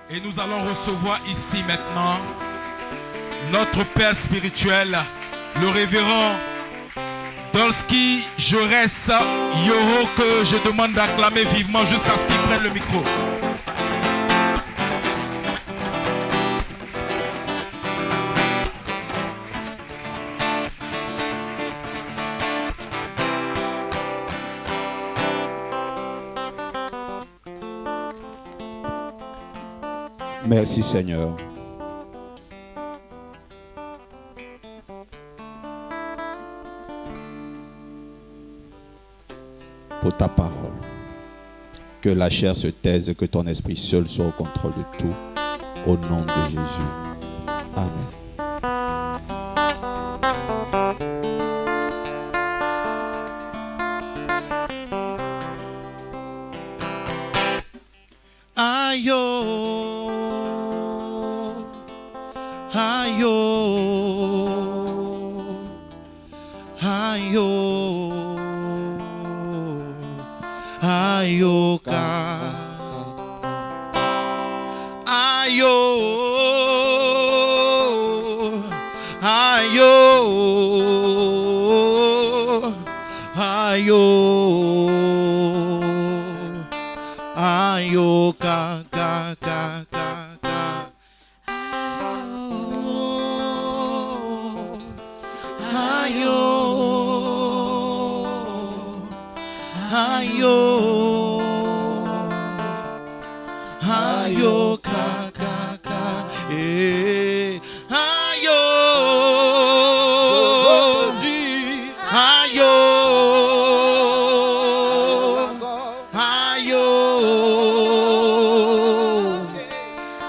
Et nous allons recevoir ici maintenant notre Père spirituel, le révérend Dolski Jaurès Yoro, que je demande d'acclamer vivement jusqu'à ce qu'il prenne le micro. Merci Seigneur. Pour ta parole. Que la chair se taise et que ton esprit seul soit au contrôle de tout. Au nom de Jésus. Amen. Aïe, aïe, aïe, aïe, aïe, aïe, aïe, ka, ka, ka, ka, ka. Aïe, aïe, aïe, ka, ka, ka. Eh. Aïe, aïe,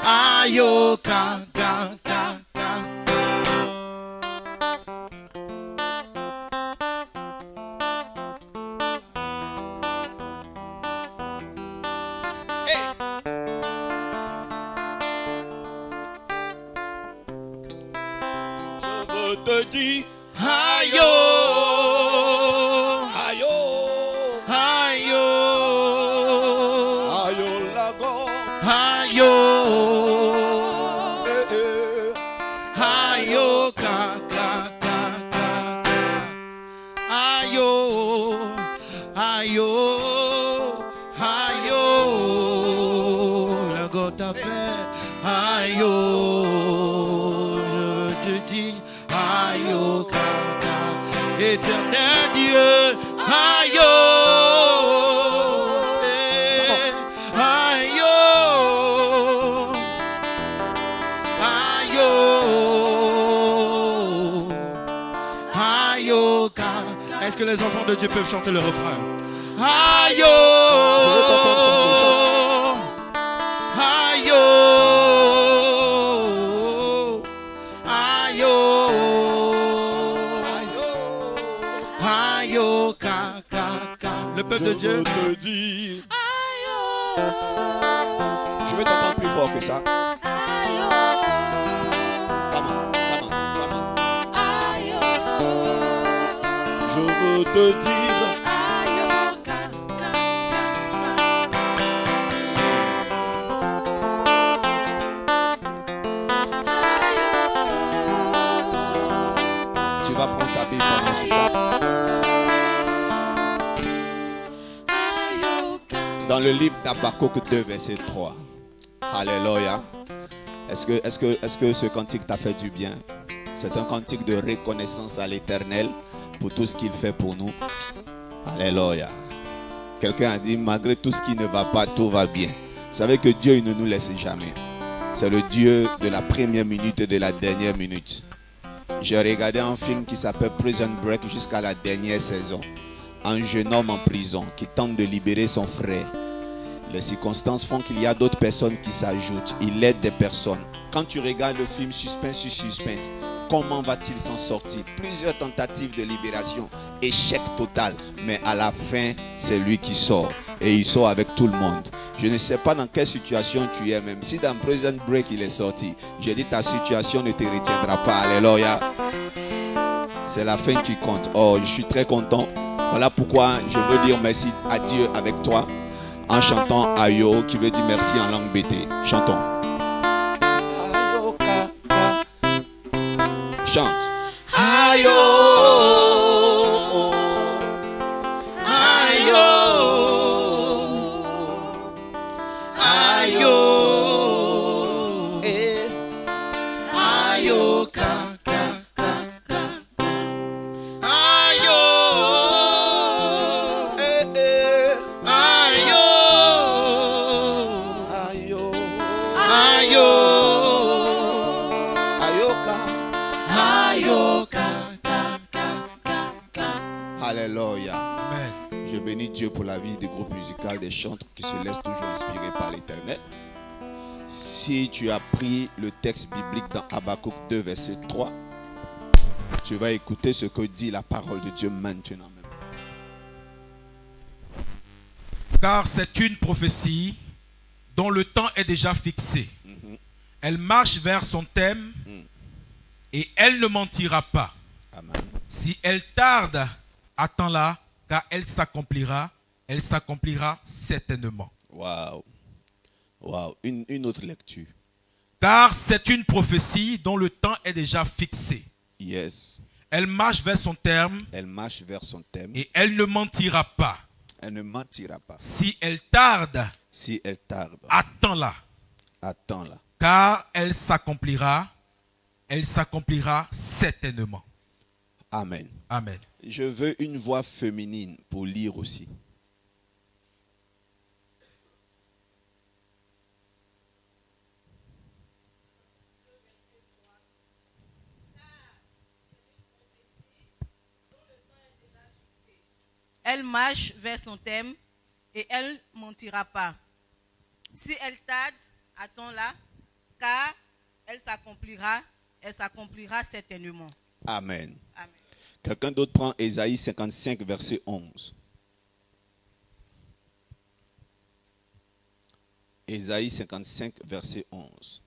aïe, ka, ka, ka, ka. Je te dis, Aïe, aïe, aïe, aïe, lago, aïe, aïe, ka, ka, ka, ka, ka. Aïe, aïe, aïe, la goutte à fait. Aïe, je te dis, aïe, ka, ka. Éternel Dieu, aïe, aïe, aïe, aïe. Est-ce que les enfants de Dieu peuvent chanter le refrain? Aïe, Je veux t'entendre chanter, chante. aïe, aïe, aïe, ka, ka, ka. Le peuple de Dieu. je te dis, Je veux t'entendre plus fort que ça. Come on, come on, come on. je veux te dire, Tu vas prendre ta Bible pendant ce temps. Dans le livre d'Habakkuk 2, verset 3. Alléluia. Est-ce que ce cantique t'a fait du bien? C'est un cantique de reconnaissance à l'Éternel pour tout ce qu'il fait pour nous. Alléluia. Quelqu'un a dit, malgré tout ce qui ne va pas, tout va bien. Vous savez que Dieu, il ne nous laisse jamais. C'est le Dieu de la première minute et de la dernière minute. J'ai regardé un film qui s'appelle Prison Break jusqu'à la dernière saison. Un jeune homme en prison qui tente de libérer son frère. Les circonstances font qu'il y a d'autres personnes qui s'ajoutent. Il aide des personnes. Quand tu regardes le film suspense sur suspense, comment va-t-il s'en sortir? Plusieurs tentatives de libération, échec total. Mais à la fin, c'est lui qui sort. Et il sort avec tout le monde. Je ne sais pas dans quelle situation tu es, même si dans Prison Break il est sorti. J'ai dit ta situation ne te retiendra pas. Alléluia. C'est la fin qui compte. Oh, je suis très content. Voilà pourquoi je veux dire merci à Dieu avec toi en chantant Ayo, qui veut dire merci en langue bété. Chantons. chante. Aïe, oh, aïe, oh, aïe, oh, Et aïe, oh, ka, ka, ka, ka. Aïe, oh, aïe, aïe, oh, aïe, aïe, oh, ayoka. aïe, oh, ka, ka, ka, ka, ka. Alléluia. Amen. Je bénis Dieu pour la vie des groupes musicaux, des chantres qui se laissent toujours inspirer par l'Éternel. Si tu as pris le texte biblique dans Habakkuk 2, verset 3, tu vas écouter ce que dit la parole de Dieu maintenant même. Car c'est une prophétie dont le temps est déjà fixé. Elle marche vers son thème et elle ne mentira pas. Amen. Si elle tarde, attends-la, car elle s'accomplira certainement. Waouh. Waouh. Une autre lecture. Car c'est une prophétie dont le temps est déjà fixé. Yes. Elle marche vers son terme Elle marche vers son thème. et elle ne mentira pas. Elle ne mentira pas. Si elle tarde, Si elle tarde, attends-la, attends-la. car elle s'accomplira certainement. Amen. Amen. Je veux une voix féminine pour lire aussi. Elle marche vers son thème et elle ne mentira pas. Si elle tarde, attends-la, car elle s'accomplira certainement. Amen. Amen. Quelqu'un d'autre prend Ésaïe 55, verset 11. Ésaïe 55, verset 11.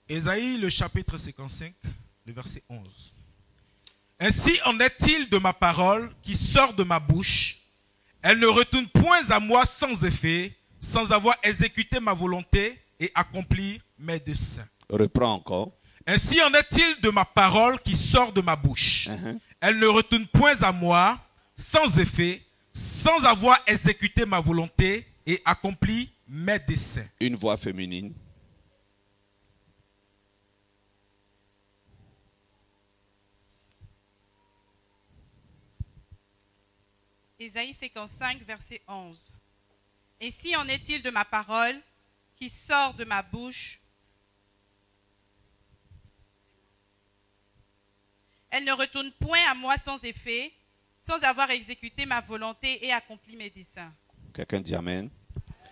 Ésaïe, le chapitre 55, le verset 11. Ainsi en est-il de ma parole qui sort de ma bouche. Elle ne retourne point à moi sans effet, sans avoir exécuté ma volonté et accompli mes desseins. Reprends encore. Ainsi en est-il de ma parole qui sort de ma bouche. Uh-huh. Elle ne retourne point à moi sans effet, sans avoir exécuté ma volonté et accompli mes desseins. Une voix féminine. Ésaïe 55, verset 11. Ainsi en est-il de ma parole qui sort de ma bouche. Elle ne retourne point à moi sans effet, sans avoir exécuté ma volonté et accompli mes desseins. Quelqu'un dit Amen.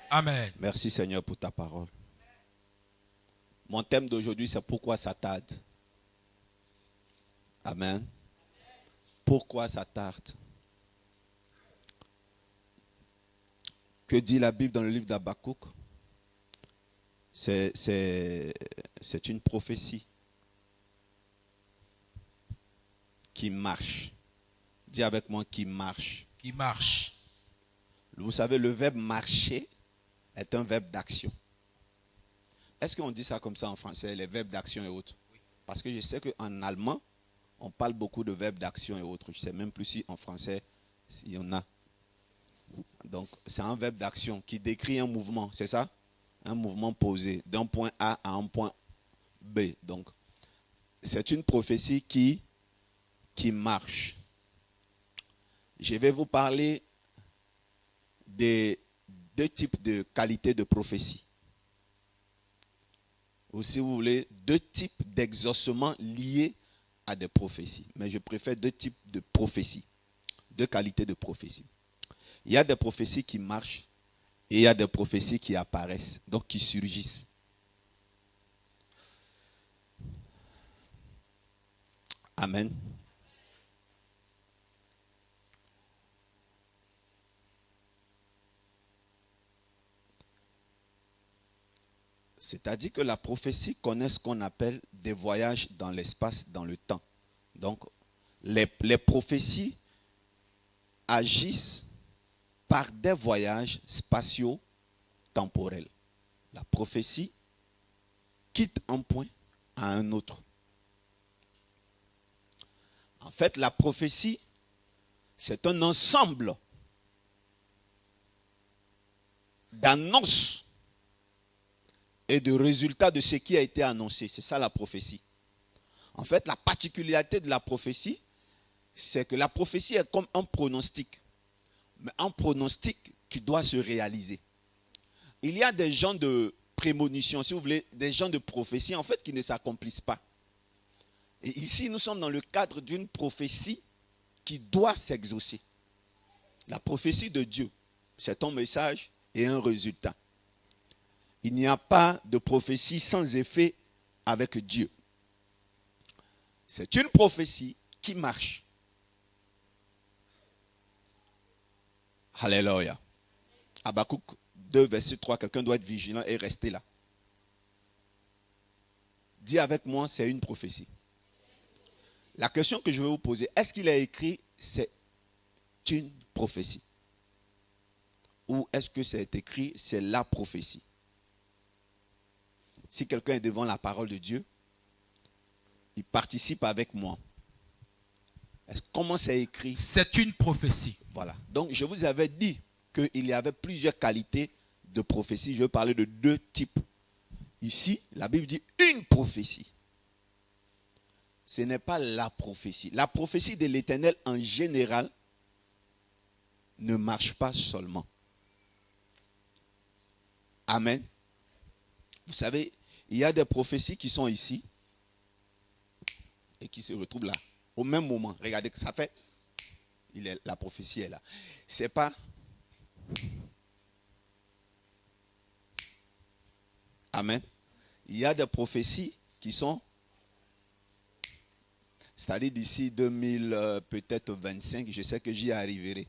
Amen. Merci Seigneur pour ta parole. Mon thème d'aujourd'hui, c'est pourquoi ça tarde. Amen. Pourquoi ça tarde? Que dit la Bible dans le livre d'Habakkuk? C'est une prophétie qui marche. Dis avec moi, qui marche. Qui marche. Vous savez, le verbe marcher est un verbe d'action. Est-ce qu'on dit ça comme ça en français, les verbes d'action et autres? Parce que je sais qu'en allemand, on parle beaucoup de verbes d'action et autres. Je ne sais même plus si en français, il y en a. Donc, c'est un verbe d'action qui décrit un mouvement, c'est ça? Un mouvement posé d'un point A à un point B. Donc, c'est une prophétie qui marche. Je vais vous parler des deux types de qualités de prophétie. Ou si vous voulez, deux types d'exaucements liés à des prophéties. Mais je préfère deux types de prophéties, deux qualités de prophétie. Il y a des prophéties qui marchent et il y a des prophéties qui apparaissent, donc qui surgissent. Amen. C'est-à-dire que la prophétie connaît ce qu'on appelle des voyages dans l'espace, dans le temps. Donc, les prophéties agissent par des voyages spatiaux temporelle. La prophétie quitte un point à un autre. En fait, la prophétie, c'est un ensemble d'annonces et de résultats de ce qui a été annoncé. C'est ça la prophétie. En fait, la particularité de la prophétie, c'est que la prophétie est comme un pronostic. Mais un pronostic qui doit se réaliser. Il y a des gens de prémonition, si vous voulez, des gens de prophétie, en fait, qui ne s'accomplissent pas. Et ici, nous sommes dans le cadre d'une prophétie qui doit s'exaucer. La prophétie de Dieu, c'est un message et un résultat. Il n'y a pas de prophétie sans effet avec Dieu. C'est une prophétie qui marche. Alléluia. Habakkuk 2, verset 3, quelqu'un doit être vigilant et rester là. Dis avec moi, c'est une prophétie. La question que je vais vous poser, est-ce qu'il a écrit c'est une prophétie? Ou est-ce que c'est écrit c'est la prophétie? Si quelqu'un est devant la parole de Dieu, il participe avec moi. Comment c'est écrit? C'est une prophétie. Voilà. Donc, je vous avais dit qu'il y avait plusieurs qualités de prophétie. Je vais parler de deux types. Ici, la Bible dit une prophétie. Ce n'est pas la prophétie. La prophétie de l'Éternel, en général, ne marche pas seulement. Amen. Vous savez, il y a des prophéties qui sont ici et qui se retrouvent là, au même moment. Regardez que ça fait. La prophétie est là. C'est pas. Amen. Il y a des prophéties qui sont. C'est-à-dire d'ici 2000, peut-être 25, je sais que j'y arriverai.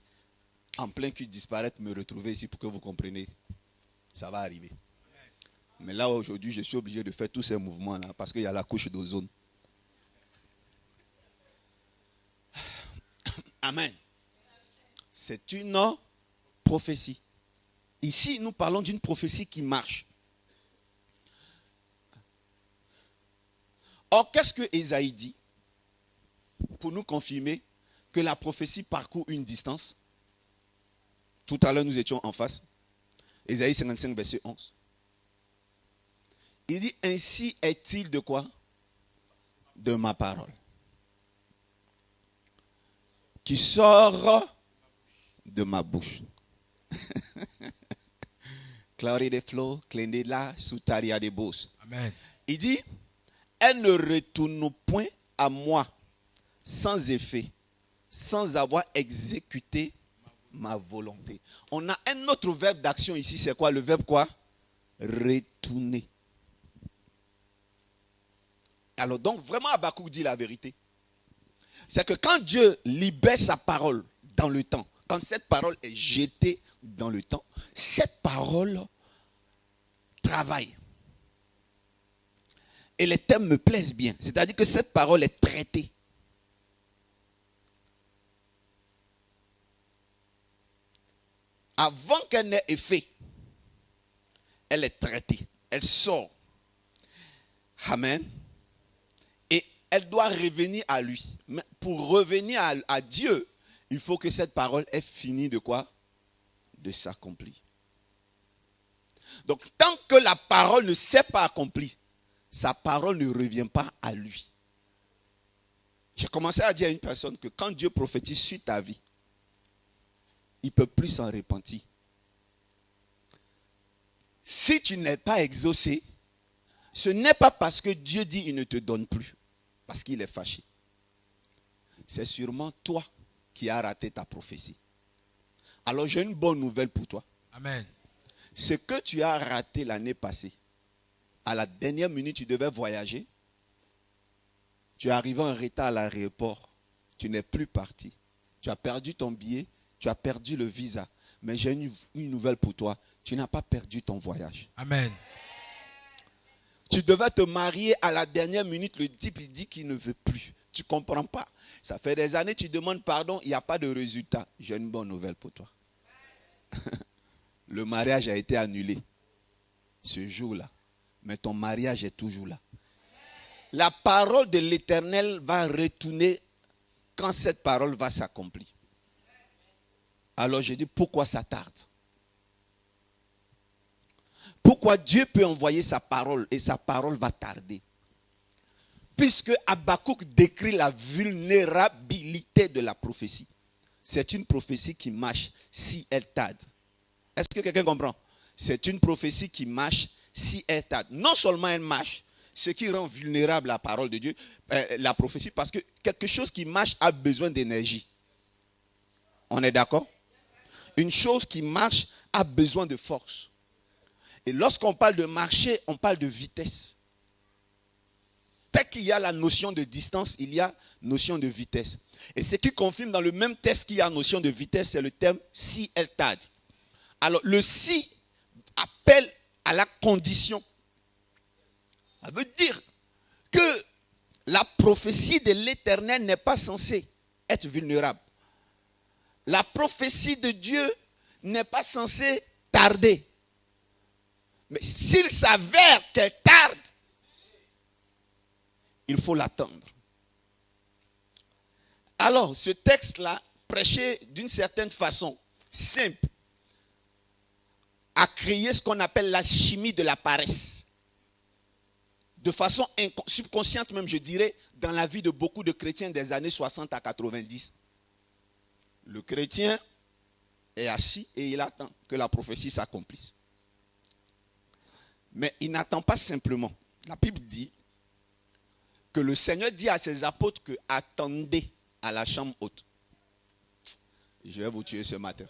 En plein cul disparaître, me retrouver ici pour que vous compreniez. Ça va arriver. Mais là, aujourd'hui, je suis obligé de faire tous ces mouvements-là parce qu'il y a la couche d'ozone. Amen. C'est une prophétie. Ici, nous parlons d'une prophétie qui marche. Or, qu'est-ce que Ésaïe dit pour nous confirmer que la prophétie parcourt une distance? Tout à l'heure, nous étions en face. Ésaïe 55, verset 11. Il dit, ainsi est-il de quoi? De ma parole. Qui sort de ma bouche. Clary de flow, clendela, soutaria de bos. Amen. Il dit, elle ne retourne point à moi sans effet, sans avoir exécuté ma volonté. On a un autre verbe d'action ici, c'est quoi? Le verbe quoi? Retourner. Alors donc vraiment Habakkuk dit la vérité. C'est que quand Dieu libère sa parole dans le temps, quand cette parole est jetée dans le temps, cette parole travaille. Et les thèmes me plaisent bien. C'est-à-dire que cette parole est traitée. Avant qu'elle n'ait effet, elle est traitée. Elle sort. Amen. Et elle doit revenir à lui. Mais pour revenir à Dieu, il faut que cette parole ait fini de quoi? De s'accomplir. Donc, tant que la parole ne s'est pas accomplie, sa parole ne revient pas à lui. J'ai commencé à dire à une personne que quand Dieu prophétise sur ta vie, il ne peut plus s'en repentir. Si tu n'es pas exaucé, ce n'est pas parce que Dieu dit il ne te donne plus, parce qu'il est fâché. C'est sûrement toi qui as raté ta prophétie. Alors j'ai une bonne nouvelle pour toi. Amen. Ce que tu as raté l'année passée, à la dernière minute, tu devais voyager. Tu es arrivé en retard à l'aéroport. Tu n'es plus parti. Tu as perdu ton billet. Tu as perdu le visa. Mais j'ai une nouvelle pour toi. Tu n'as pas perdu ton voyage. Amen. Tu devais te marier à la dernière minute. Le type, il dit qu'il ne veut plus. Tu ne comprends pas. Ça fait des années, tu demandes pardon. Il n'y a pas de résultat. J'ai une bonne nouvelle pour toi. Le mariage a été annulé. ce jour-là. Mais ton mariage est toujours là. La parole de l'Éternel va retourner quand cette parole va s'accomplir. Alors je dis, pourquoi ça tarde? Pourquoi Dieu peut envoyer sa parole et sa parole va tarder? Puisque Habakkuk décrit la vulnérabilité de la prophétie. C'est une prophétie qui marche si elle tarde. Est-ce que quelqu'un comprend? C'est une prophétie qui marche si elle tarde. Non seulement elle marche, ce qui rend vulnérable la parole de Dieu, la prophétie, parce que quelque chose qui marche a besoin d'énergie. On est d'accord? Une chose qui marche a besoin de force. Et lorsqu'on parle de marcher, on parle de vitesse. Dès qu'il y a la notion de distance, il y a notion de vitesse. Et ce qui confirme dans le même texte qu'il y a notion de vitesse, c'est le terme si elle tarde. Alors le si appelle à la condition. Ça veut dire que la prophétie de l'Éternel n'est pas censée être vulnérable. La prophétie de Dieu n'est pas censée tarder. Mais s'il s'avère qu'elle tarde, il faut l'attendre. Alors, ce texte-là, prêché d'une certaine façon, simple, a créé ce qu'on appelle l'alchimie de la paresse. De façon subconsciente même, je dirais, dans la vie de beaucoup de chrétiens des années 60 à 90. Le chrétien est assis et il attend que la prophétie s'accomplisse. Mais il n'attend pas simplement. La Bible dit que le Seigneur dit à ses apôtres que attendez à la chambre haute. Je vais vous tuer ce matin.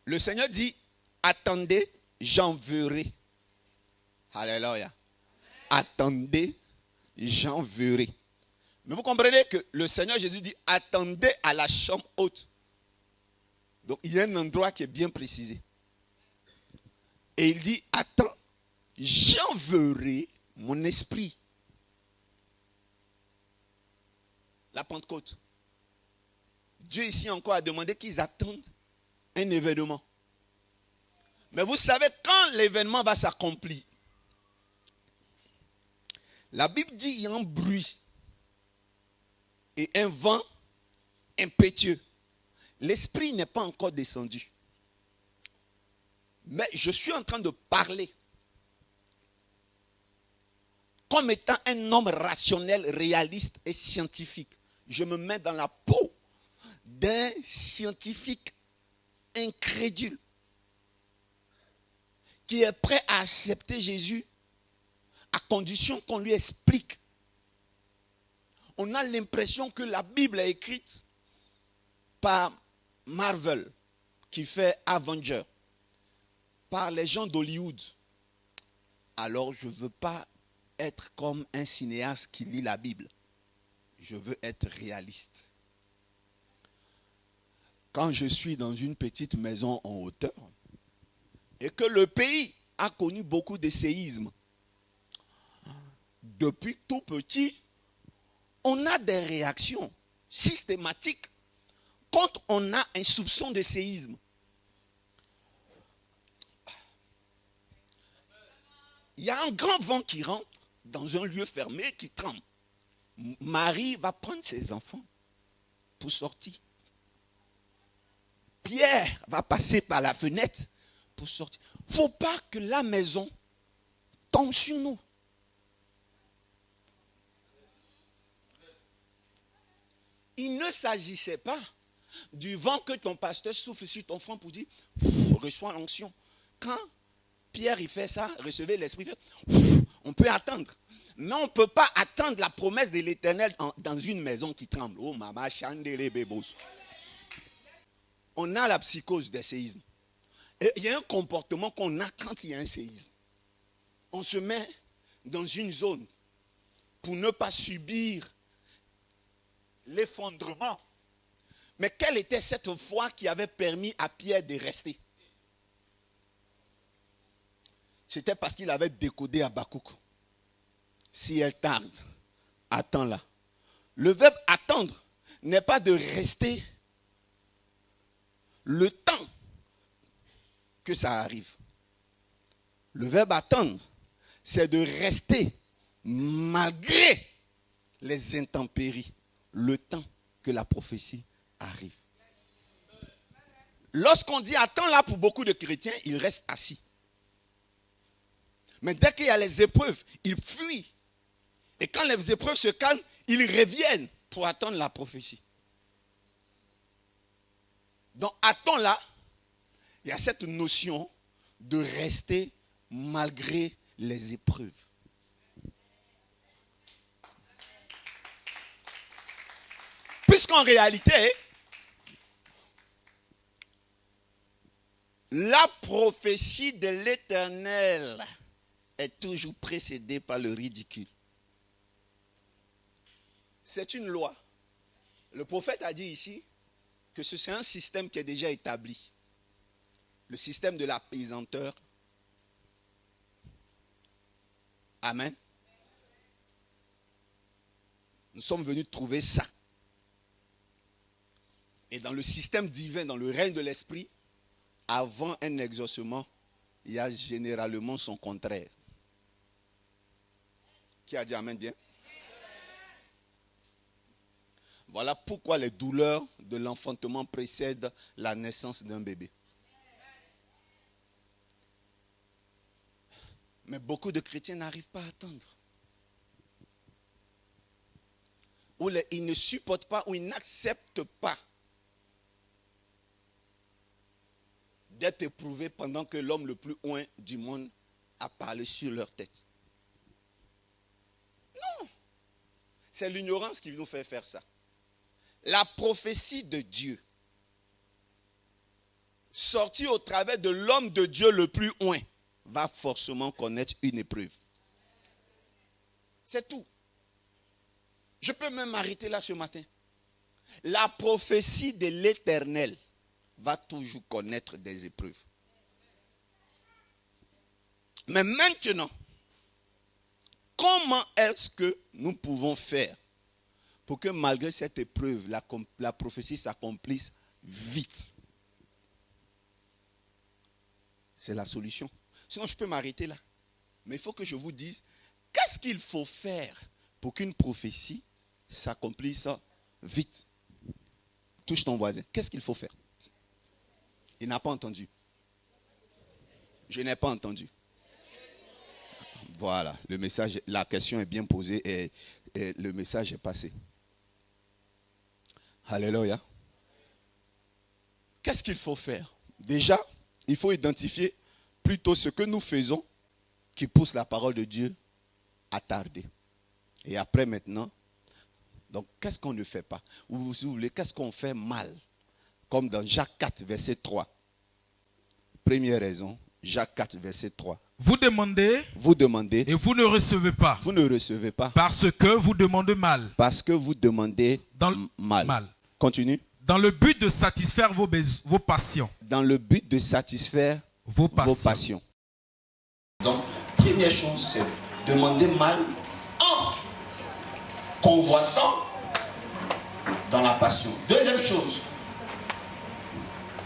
Le Seigneur dit, attendez, j'enverrai. Alléluia. Attendez, j'enverrai. Mais vous comprenez que le Seigneur Jésus dit, attendez à la chambre haute. Donc il y a un endroit qui est bien précisé. Et il dit, attends, j'enverrai mon esprit. La Pentecôte. Dieu ici encore a demandé qu'ils attendent un événement. Mais vous savez, quand l'événement va s'accomplir, la Bible dit il y a un bruit et un vent impétueux. L'esprit n'est pas encore descendu. Mais je suis en train de parler comme étant un homme rationnel, réaliste et scientifique. Je me mets dans la peau d'un scientifique incrédule qui est prêt à accepter Jésus à condition qu'on lui explique. On a l'impression que la Bible est écrite par Marvel, qui fait Avenger, par les gens d'Hollywood. Alors je ne veux pas être comme un cinéaste qui lit la Bible. Je veux être réaliste. Quand je suis dans une petite maison en hauteur et que le pays a connu beaucoup de séismes, depuis tout petit, on a des réactions systématiques quand on a un soupçon de séisme. Il y a un grand vent qui rentre dans un lieu fermé qui tremble. Marie va prendre ses enfants pour sortir. Pierre va passer par la fenêtre pour sortir. Il ne faut pas que la maison tombe sur nous. Il ne s'agissait pas du vent que ton pasteur souffle sur ton front pour dire reçois l'onction. Quand Pierre il fait ça, recevez l'Esprit, on peut attendre. Mais on ne peut pas attendre la promesse de l'Éternel dans une maison qui tremble. Oh maman, chandele bébos. On a la psychose des séismes. Et il y a un comportement qu'on a quand il y a un séisme. On se met dans une zone pour ne pas subir l'effondrement. Mais quelle était cette foi qui avait permis à Pierre de rester? C'était parce qu'il avait décodé Habakkuk. Si elle tarde, attends-la. Le verbe attendre n'est pas de rester le temps que ça arrive. Le verbe attendre, c'est de rester malgré les intempéries, le temps que la prophétie arrive. Lorsqu'on dit attends là pour beaucoup de chrétiens, ils restent assis. Mais dès qu'il y a les épreuves, ils fuient. Et quand les épreuves se calment, ils reviennent pour attendre la prophétie. Donc attends là, il y a cette notion de rester malgré les épreuves. Puisqu'en réalité, la prophétie de l'Éternel est toujours précédée par le ridicule. C'est une loi. Le prophète a dit ici que c'est un système qui est déjà établi. Le système de la pesanteur. Amen. Nous sommes venus trouver ça. Et dans le système divin, dans le règne de l'esprit, avant un exaucement, il y a généralement son contraire. Qui a dit amen bien? Voilà pourquoi les douleurs de l'enfantement précèdent la naissance d'un bébé. Mais beaucoup de chrétiens n'arrivent pas à attendre. Ou ils ne supportent pas, ou ils n'acceptent pas d'être éprouvés pendant que l'homme le plus loin du monde a parlé sur leur tête. Non. C'est l'ignorance qui nous fait faire ça. La prophétie de Dieu, sortie au travers de l'homme de Dieu le plus loin, va forcément connaître une épreuve. C'est tout. Je peux même m'arrêter là ce matin. La prophétie de l'Éternel va toujours connaître des épreuves. Mais maintenant, comment est-ce que nous pouvons faire pour que malgré cette épreuve, la prophétie s'accomplisse vite? C'est la solution. Sinon, je peux m'arrêter là. Mais il faut que je vous dise, qu'est-ce qu'il faut faire pour qu'une prophétie s'accomplisse vite? Touche ton voisin. Qu'est-ce qu'il faut faire? Il n'a pas entendu. Je n'ai pas entendu. Voilà, le message, la question est bien posée et le message est passé. Alléluia. Qu'est-ce qu'il faut faire? Déjà, il faut identifier plutôt ce que nous faisons qui pousse la parole de Dieu à tarder. Et après maintenant, donc qu'est-ce qu'on ne fait pas? Ou si vous voulez, qu'est-ce qu'on fait mal? Comme dans Jacques 4, verset 3. Première raison, Jacques 4, verset 3. Vous demandez Et vous ne recevez pas. Vous ne recevez pas. Parce que vous demandez mal. Parce que vous demandez mal. Continue. Dans le but de satisfaire vos passions. Dans le but de satisfaire vos passions. Donc, première chose, c'est demander mal en convoitant dans la passion. Deuxième chose,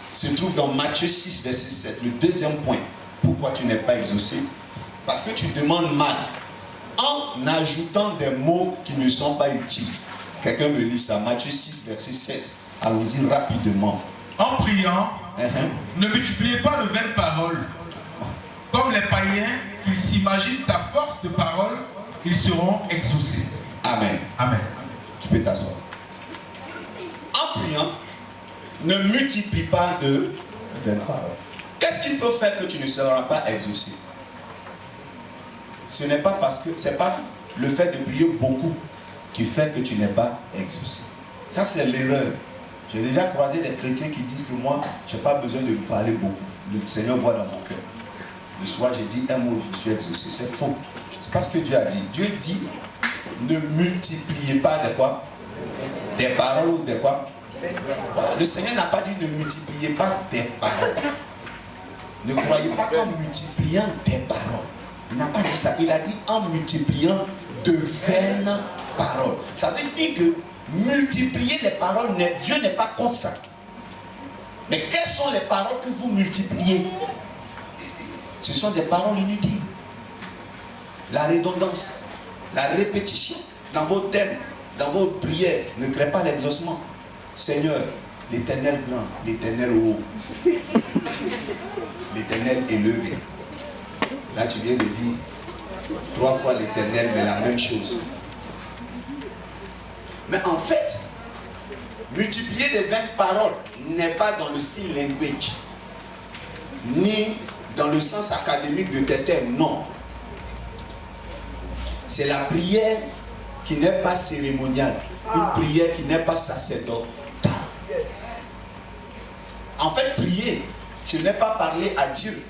se trouve dans Matthieu 6, verset 7. Le deuxième point. Pourquoi tu n'es pas exaucé? Parce que tu demandes mal en ajoutant des mots qui ne sont pas utiles. Quelqu'un me lit ça, Matthieu 6, verset 7. Allons-y rapidement. En priant, ne multipliez pas de vaines paroles. Comme les païens qui s'imaginent ta force de parole, ils seront exaucés. Amen. Amen. Tu peux t'asseoir. En priant, ne multiplie pas de vaines paroles. Qu'est-ce qui peut faire que tu ne seras pas exaucé? Ce n'est pas parce que c'est pas le fait de prier beaucoup qui fait que tu n'es pas exaucé. Ça, c'est l'erreur. J'ai déjà croisé des chrétiens qui disent que moi, je n'ai pas besoin de parler beaucoup. Le Seigneur voit dans mon cœur. Le soir, j'ai dit un mot, je suis exaucé. C'est faux. C'est pas ce que Dieu a dit. Dieu dit, ne multipliez pas de quoi? Des paroles ou de quoi? Voilà. Le Seigneur n'a pas dit ne multipliez pas des paroles. Ne croyez pas qu'en multipliant des paroles. Il n'a pas dit ça. Il a dit en multipliant de vaines paroles. Ça veut dire que multiplier les paroles, Dieu n'est pas contre ça. Mais quelles sont les paroles que vous multipliez? Ce sont des paroles inutiles. La redondance, la répétition dans vos thèmes, dans vos prières ne crée pas l'exaucement. Seigneur, l'Éternel grand, l'Éternel haut, l'Éternel élevé. Là, tu viens de dire 3 fois l'Éternel, mais la même chose. Mais en fait, multiplier des 20 paroles n'est pas dans le style language, ni dans le sens académique de tes thèmes, non. C'est la prière qui n'est pas cérémoniale, une prière qui n'est pas sacerdotale. En fait, prier, ce n'est pas parler à Dieu.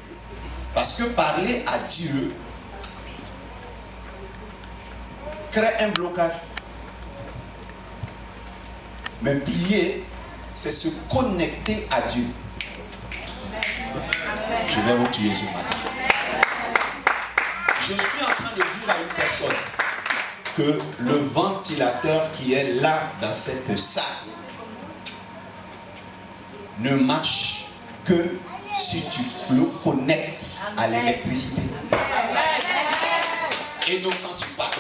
Parce que parler à Dieu crée un blocage. Mais prier, c'est se connecter à Dieu. Je vais vous tuer ce matin. Je suis en train de dire à une personne que le ventilateur qui est là dans cette salle ne marche que si tu le connectes à l'électricité. Et non quand tu parles.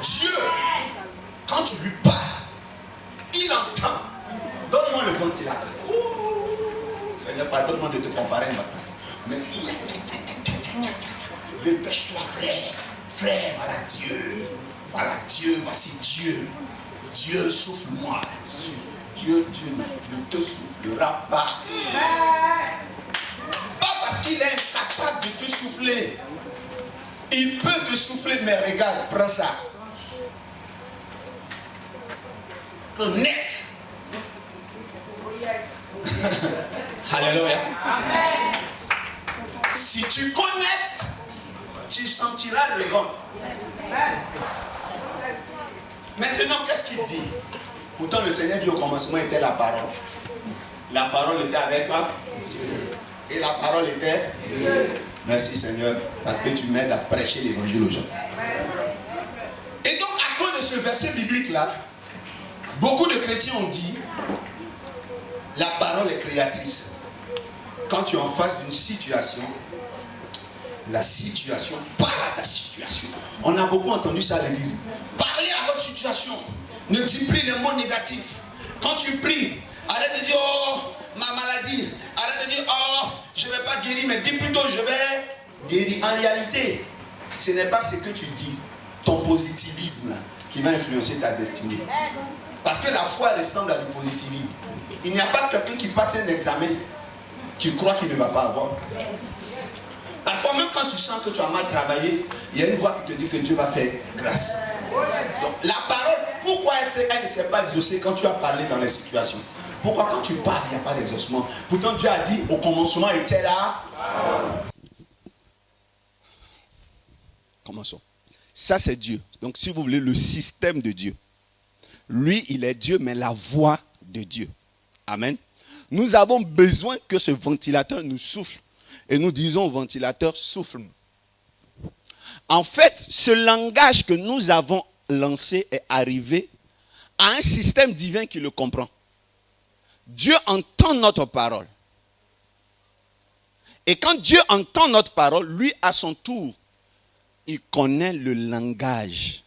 Dieu, quand tu lui parles, il entend. Donne-moi le ventilateur. Seigneur, pardonne-moi de te comparer maintenant. Mais dépêche-toi, frère. Frère, voilà Dieu. Voilà Dieu, voici Dieu. Dieu, souffle-moi. Dieu ne te soufflera pas. Pas parce qu'il est incapable de te souffler. Il peut te souffler, mais regarde, prends ça. Connecte. Alléluia. Si tu connectes, tu sentiras le vent. Maintenant, qu'est-ce qu'il dit? Pourtant, le Seigneur dit au commencement était la parole. La parole était avec toi. Et la parole était. Merci Seigneur, parce que tu m'aides à prêcher l'évangile aux gens. Et donc, à cause de ce verset biblique-là, beaucoup de chrétiens ont dit la parole est créatrice. Quand tu es en face d'une situation, la situation parle à ta situation. On a beaucoup entendu ça à l'église. Parlez à votre situation. Ne dis plus les mots négatifs. Quand tu pries, arrête de dire oh ma maladie. Arrête de dire oh je ne vais pas guérir, mais dis plutôt je vais guérir. En réalité, ce n'est pas ce que tu dis, ton positivisme là, qui va influencer ta destinée. Parce que la foi ressemble à du positivisme. Il n'y a pas quelqu'un qui passe un examen qui croit qu'il ne va pas avoir. Parfois, même quand tu sens que tu as mal travaillé, il y a une voix qui te dit que Dieu va faire grâce. Donc, la parole, pourquoi elle ne s'est pas exaucée quand tu as parlé dans les situations? Pourquoi quand tu parles, il n'y a pas d'exaucement? Pourtant, Dieu a dit, au commencement était là. Commençons. Ça, c'est Dieu. Donc, si vous voulez, le système de Dieu. Lui, il est Dieu, mais la voix de Dieu. Amen. Nous avons besoin que ce ventilateur nous souffle. Et nous disons au ventilateur, souffle. En fait, ce langage que nous avons lancé est arrivé à un système divin qui le comprend. Dieu entend notre parole. Et quand Dieu entend notre parole, lui, à son tour, il connaît le langage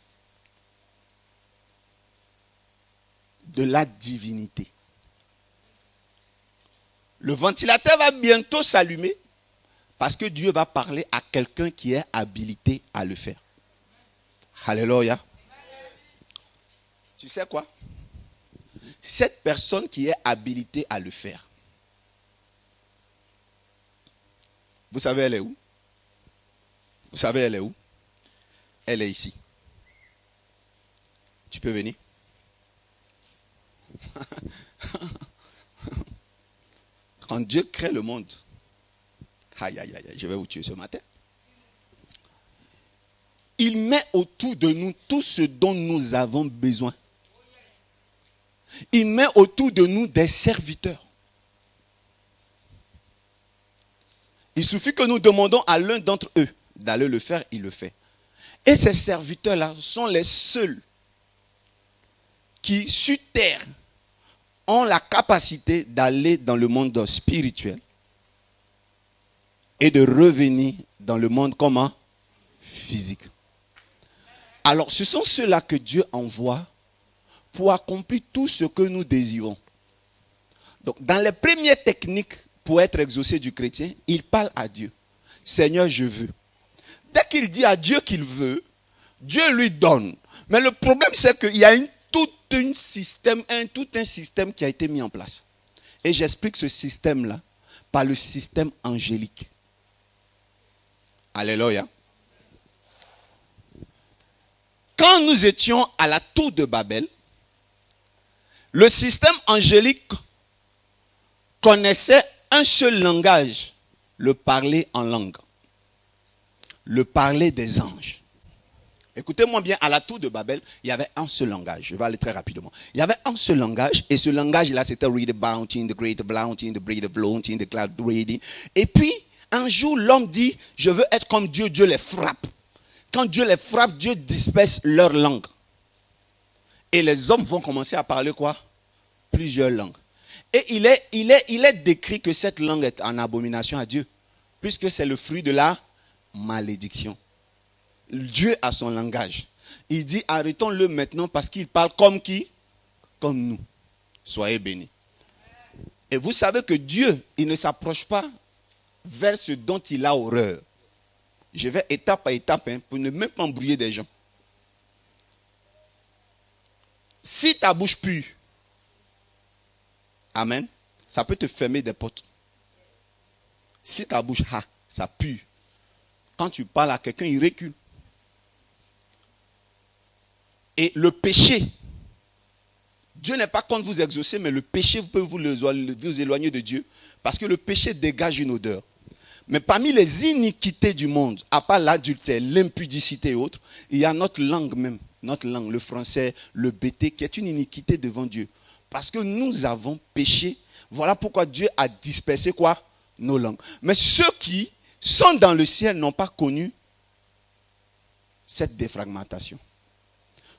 de la divinité. Le ventilateur va bientôt s'allumer parce que Dieu va parler à quelqu'un qui est habilité à le faire. Alléluia. Tu sais quoi? Cette personne qui est habilitée à le faire, vous savez elle est où? Vous savez elle est où? Elle est ici. Tu peux venir? Quand Dieu crée le monde, aïe, aïe, aïe, je vais vous tuer ce matin. Il met autour de nous tout ce dont nous avons besoin. Il met autour de nous des serviteurs. Il suffit que nous demandons à l'un d'entre eux d'aller le faire, il le fait. Et ces serviteurs-là sont les seuls qui, sur terre, ont la capacité d'aller dans le monde spirituel et de revenir dans le monde comment? Physique. Alors, ce sont ceux-là que Dieu envoie pour accomplir tout ce que nous désirons. Donc, dans les premières techniques pour être exaucé du chrétien, il parle à Dieu. Seigneur, je veux. Dès qu'il dit à Dieu qu'il veut, Dieu lui donne. Mais le problème, c'est qu'il y a tout un système qui a été mis en place. Et j'explique ce système-là par le système angélique. Alléluia. Quand nous étions à la tour de Babel, le système angélique connaissait un seul langage, le parler en langue, le parler des anges. Écoutez-moi bien, à la tour de Babel, il y avait un seul langage. Je vais aller très rapidement. Il y avait un seul langage, et ce langage-là, c'était Read the Bounty, the Great Bounty, the Breed of Bounty, the Cloud Reading. Et puis, un jour, l'homme dit, je veux être comme Dieu, Dieu les frappe. Quand Dieu les frappe, Dieu disperse leur langue. Et les hommes vont commencer à parler quoi? Plusieurs langues. Et il est décrit que cette langue est en abomination à Dieu, puisque c'est le fruit de la malédiction. Dieu a son langage. Il dit, arrêtons-le maintenant parce qu'il parle comme qui? Comme nous. Soyez bénis. Et vous savez que Dieu, il ne s'approche pas vers ce dont il a horreur. Je vais étape à étape pour ne même pas embrouiller des gens. Si ta bouche pue, amen, ça peut te fermer des portes. Si ta bouche, ça pue. Quand tu parles à quelqu'un, il recule. Et le péché, Dieu n'est pas contre vous exaucer, mais le péché peut vous éloigner de Dieu. Parce que le péché dégage une odeur. Mais parmi les iniquités du monde, à part l'adultère, l'impudicité et autres, il y a notre langue même, notre langue, le français, le bêté, qui est une iniquité devant Dieu. Parce que nous avons péché. Voilà pourquoi Dieu a dispersé quoi? Nos langues. Mais ceux qui sont dans le ciel n'ont pas connu cette défragmentation.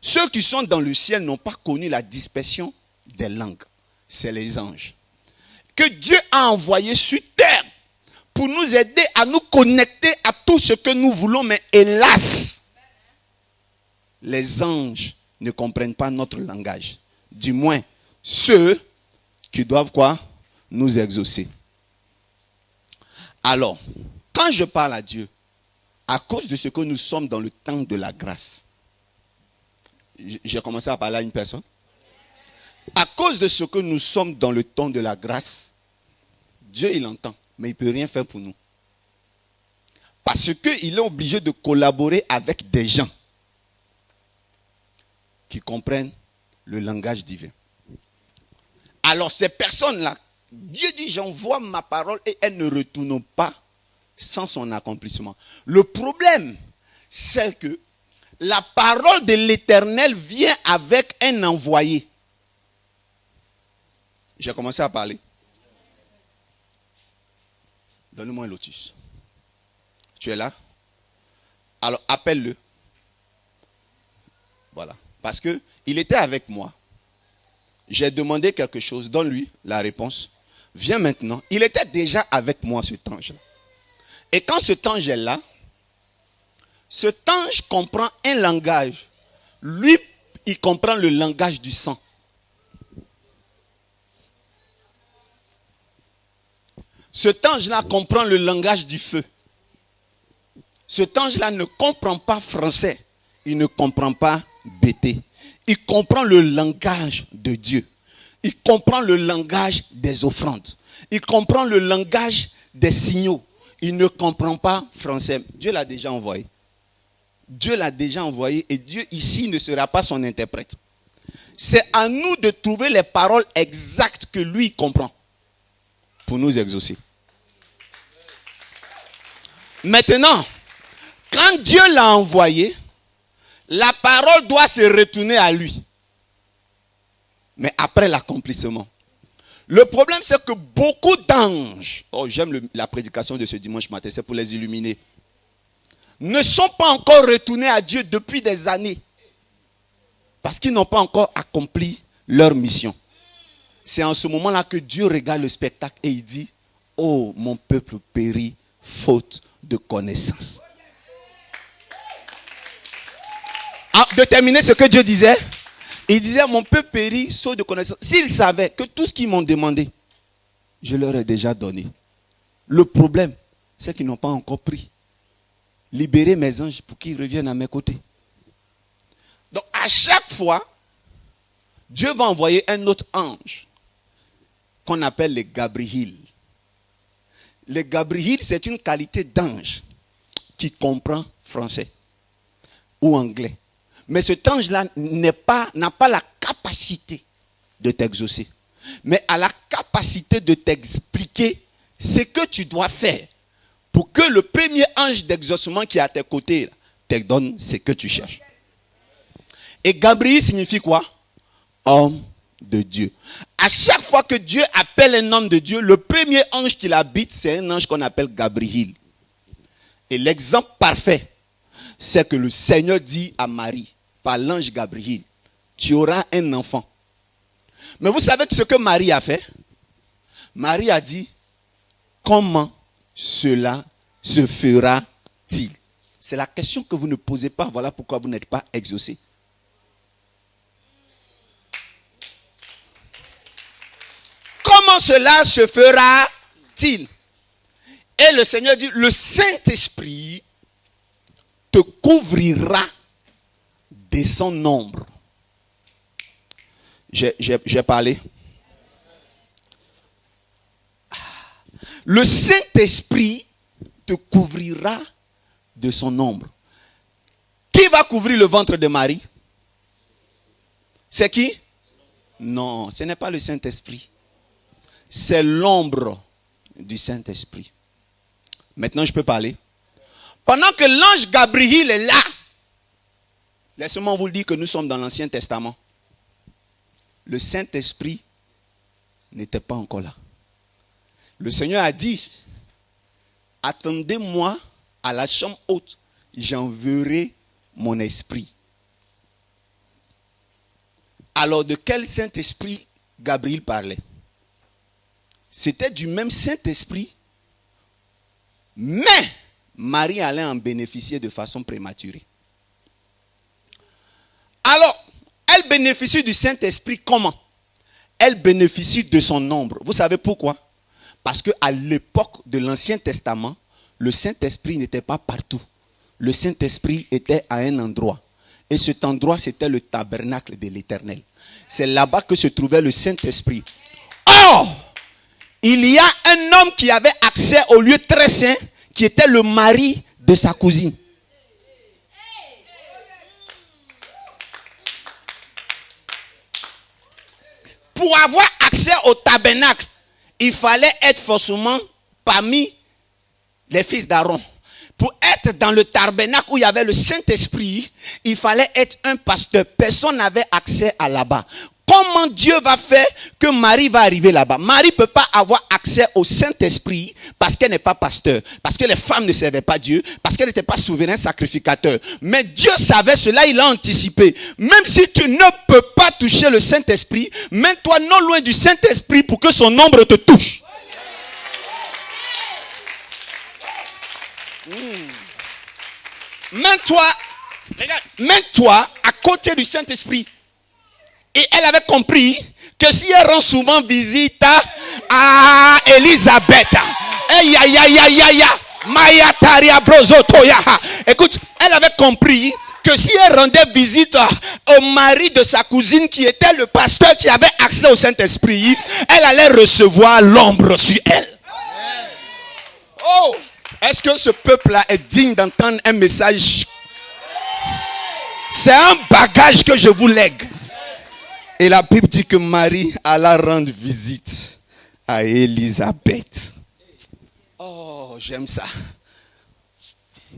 Ceux qui sont dans le ciel n'ont pas connu la dispersion des langues. C'est les anges. Que Dieu a envoyé sur terre pour nous aider à nous connecter à tout ce que nous voulons. Mais hélas, les anges ne comprennent pas notre langage. Du moins, ceux qui doivent quoi? Nous exaucer. Alors, quand je parle à Dieu, à cause de ce que nous sommes dans le temps de la grâce, j'ai commencé à parler à une personne. À cause de ce que nous sommes dans le temps de la grâce, Dieu il entend, mais il ne peut rien faire pour nous. Parce qu'il est obligé de collaborer avec des gens qui comprennent le langage divin. Alors ces personnes-là, Dieu dit, j'envoie ma parole et elles ne retournent pas sans son accomplissement. Le problème, c'est que la parole de l'Éternel vient avec un envoyé. J'ai commencé à parler. Donne-moi un lotus. Tu es là? Alors appelle-le. Voilà. Parce que il était avec moi. J'ai demandé quelque chose. Donne-lui la réponse. Viens maintenant. Il était déjà avec moi, cet ange-là. Et quand cet ange est là, cet ange comprend un langage. Lui, il comprend le langage du sang. Cet ange-là comprend le langage du feu. Cet ange-là ne comprend pas français. Il ne comprend pas bêté. Il comprend le langage de Dieu. Il comprend le langage des offrandes. Il comprend le langage des signaux. Il ne comprend pas français. Dieu l'a déjà envoyé. Dieu l'a déjà envoyé et Dieu ici ne sera pas son interprète. C'est à nous de trouver les paroles exactes que lui comprend pour nous exaucer. Maintenant, quand Dieu l'a envoyé, la parole doit se retourner à lui. Mais après l'accomplissement. Le problème, c'est que beaucoup d'anges, j'aime la prédication de ce dimanche matin, c'est pour les illuminer, ne sont pas encore retournés à Dieu depuis des années. Parce qu'ils n'ont pas encore accompli leur mission. C'est en ce moment-là que Dieu regarde le spectacle et il dit, oh, mon peuple périt faute de connaissance. De terminer ce que Dieu disait, il disait, mon peuple périt faute de connaissance. S'ils savaient que tout ce qu'ils m'ont demandé, je leur ai déjà donné. Le problème, c'est qu'ils n'ont pas encore pris. Libérez mes anges pour qu'ils reviennent à mes côtés. Donc, à chaque fois, Dieu va envoyer un autre ange qu'on appelle les Gabriel. Les Gabriel, c'est une qualité d'ange qui comprend français ou anglais. Mais cet ange-là n'a pas la capacité de t'exaucer, mais a la capacité de t'expliquer ce que tu dois faire pour que le premier ange d'exaucement qui est à tes côtés là, te donne ce que tu cherches. Et Gabriel signifie quoi? Homme de Dieu. À chaque fois que Dieu appelle un homme de Dieu, le premier ange qui l'habite, c'est un ange qu'on appelle Gabriel. Et l'exemple parfait, c'est que le Seigneur dit à Marie, par l'ange Gabriel, tu auras un enfant. Mais vous savez ce que Marie a fait? Marie a dit, comment cela se fera-t-il? C'est la question que vous ne posez pas, voilà pourquoi vous n'êtes pas exaucé. Comment cela se fera-t-il? Et le Seigneur dit, le Saint-Esprit te couvrira de son ombre. J'ai parlé. Le Saint-Esprit te couvrira de son ombre. Qui va couvrir le ventre de Marie? C'est qui? Non, ce n'est pas le Saint-Esprit. C'est l'ombre du Saint-Esprit. Maintenant, je peux parler. Pendant que l'ange Gabriel est là, laissez-moi vous dire que nous sommes dans l'Ancien Testament. Le Saint-Esprit n'était pas encore là. Le Seigneur a dit, attendez-moi à la chambre haute, j'enverrai mon esprit. Alors de quel Saint-Esprit Gabriel parlait? C'était du même Saint-Esprit, mais Marie allait en bénéficier de façon prématurée. Alors, elle bénéficie du Saint-Esprit comment? Elle bénéficie de son ombre. Vous savez pourquoi? Parce qu'à l'époque de l'Ancien Testament, le Saint-Esprit n'était pas partout. Le Saint-Esprit était à un endroit. Et cet endroit, c'était le tabernacle de l'Éternel. C'est là-bas que se trouvait le Saint-Esprit. Or, il y a un homme qui avait accès au lieu très saint, qui était le mari de sa cousine. Pour avoir accès au tabernacle, il fallait être forcément parmi les fils d'Aaron. Pour être dans le tabernacle où il y avait le Saint-Esprit, il fallait être un pasteur. Personne n'avait accès à là-bas. Comment Dieu va faire que Marie va arriver là-bas? Marie ne peut pas avoir accès au Saint-Esprit parce qu'elle n'est pas pasteur, parce que les femmes ne servaient pas Dieu, parce qu'elle n'était pas souverain sacrificateur. Mais Dieu savait cela, il a anticipé. Même si tu ne peux pas toucher le Saint-Esprit, mets-toi non loin du Saint-Esprit pour que son ombre te touche. Mets-toi à côté du Saint-Esprit. Et elle avait compris que si elle rend souvent visite à Élisabeth, écoute, elle avait compris que si elle rendait visite au mari de sa cousine qui était le pasteur qui avait accès au Saint-Esprit, elle allait recevoir l'ombre sur elle. Oh, est-ce que ce peuple-là est digne d'entendre un message? C'est un bagage que je vous lègue. Et la Bible dit que Marie alla rendre visite à Élisabeth. Oh, j'aime ça.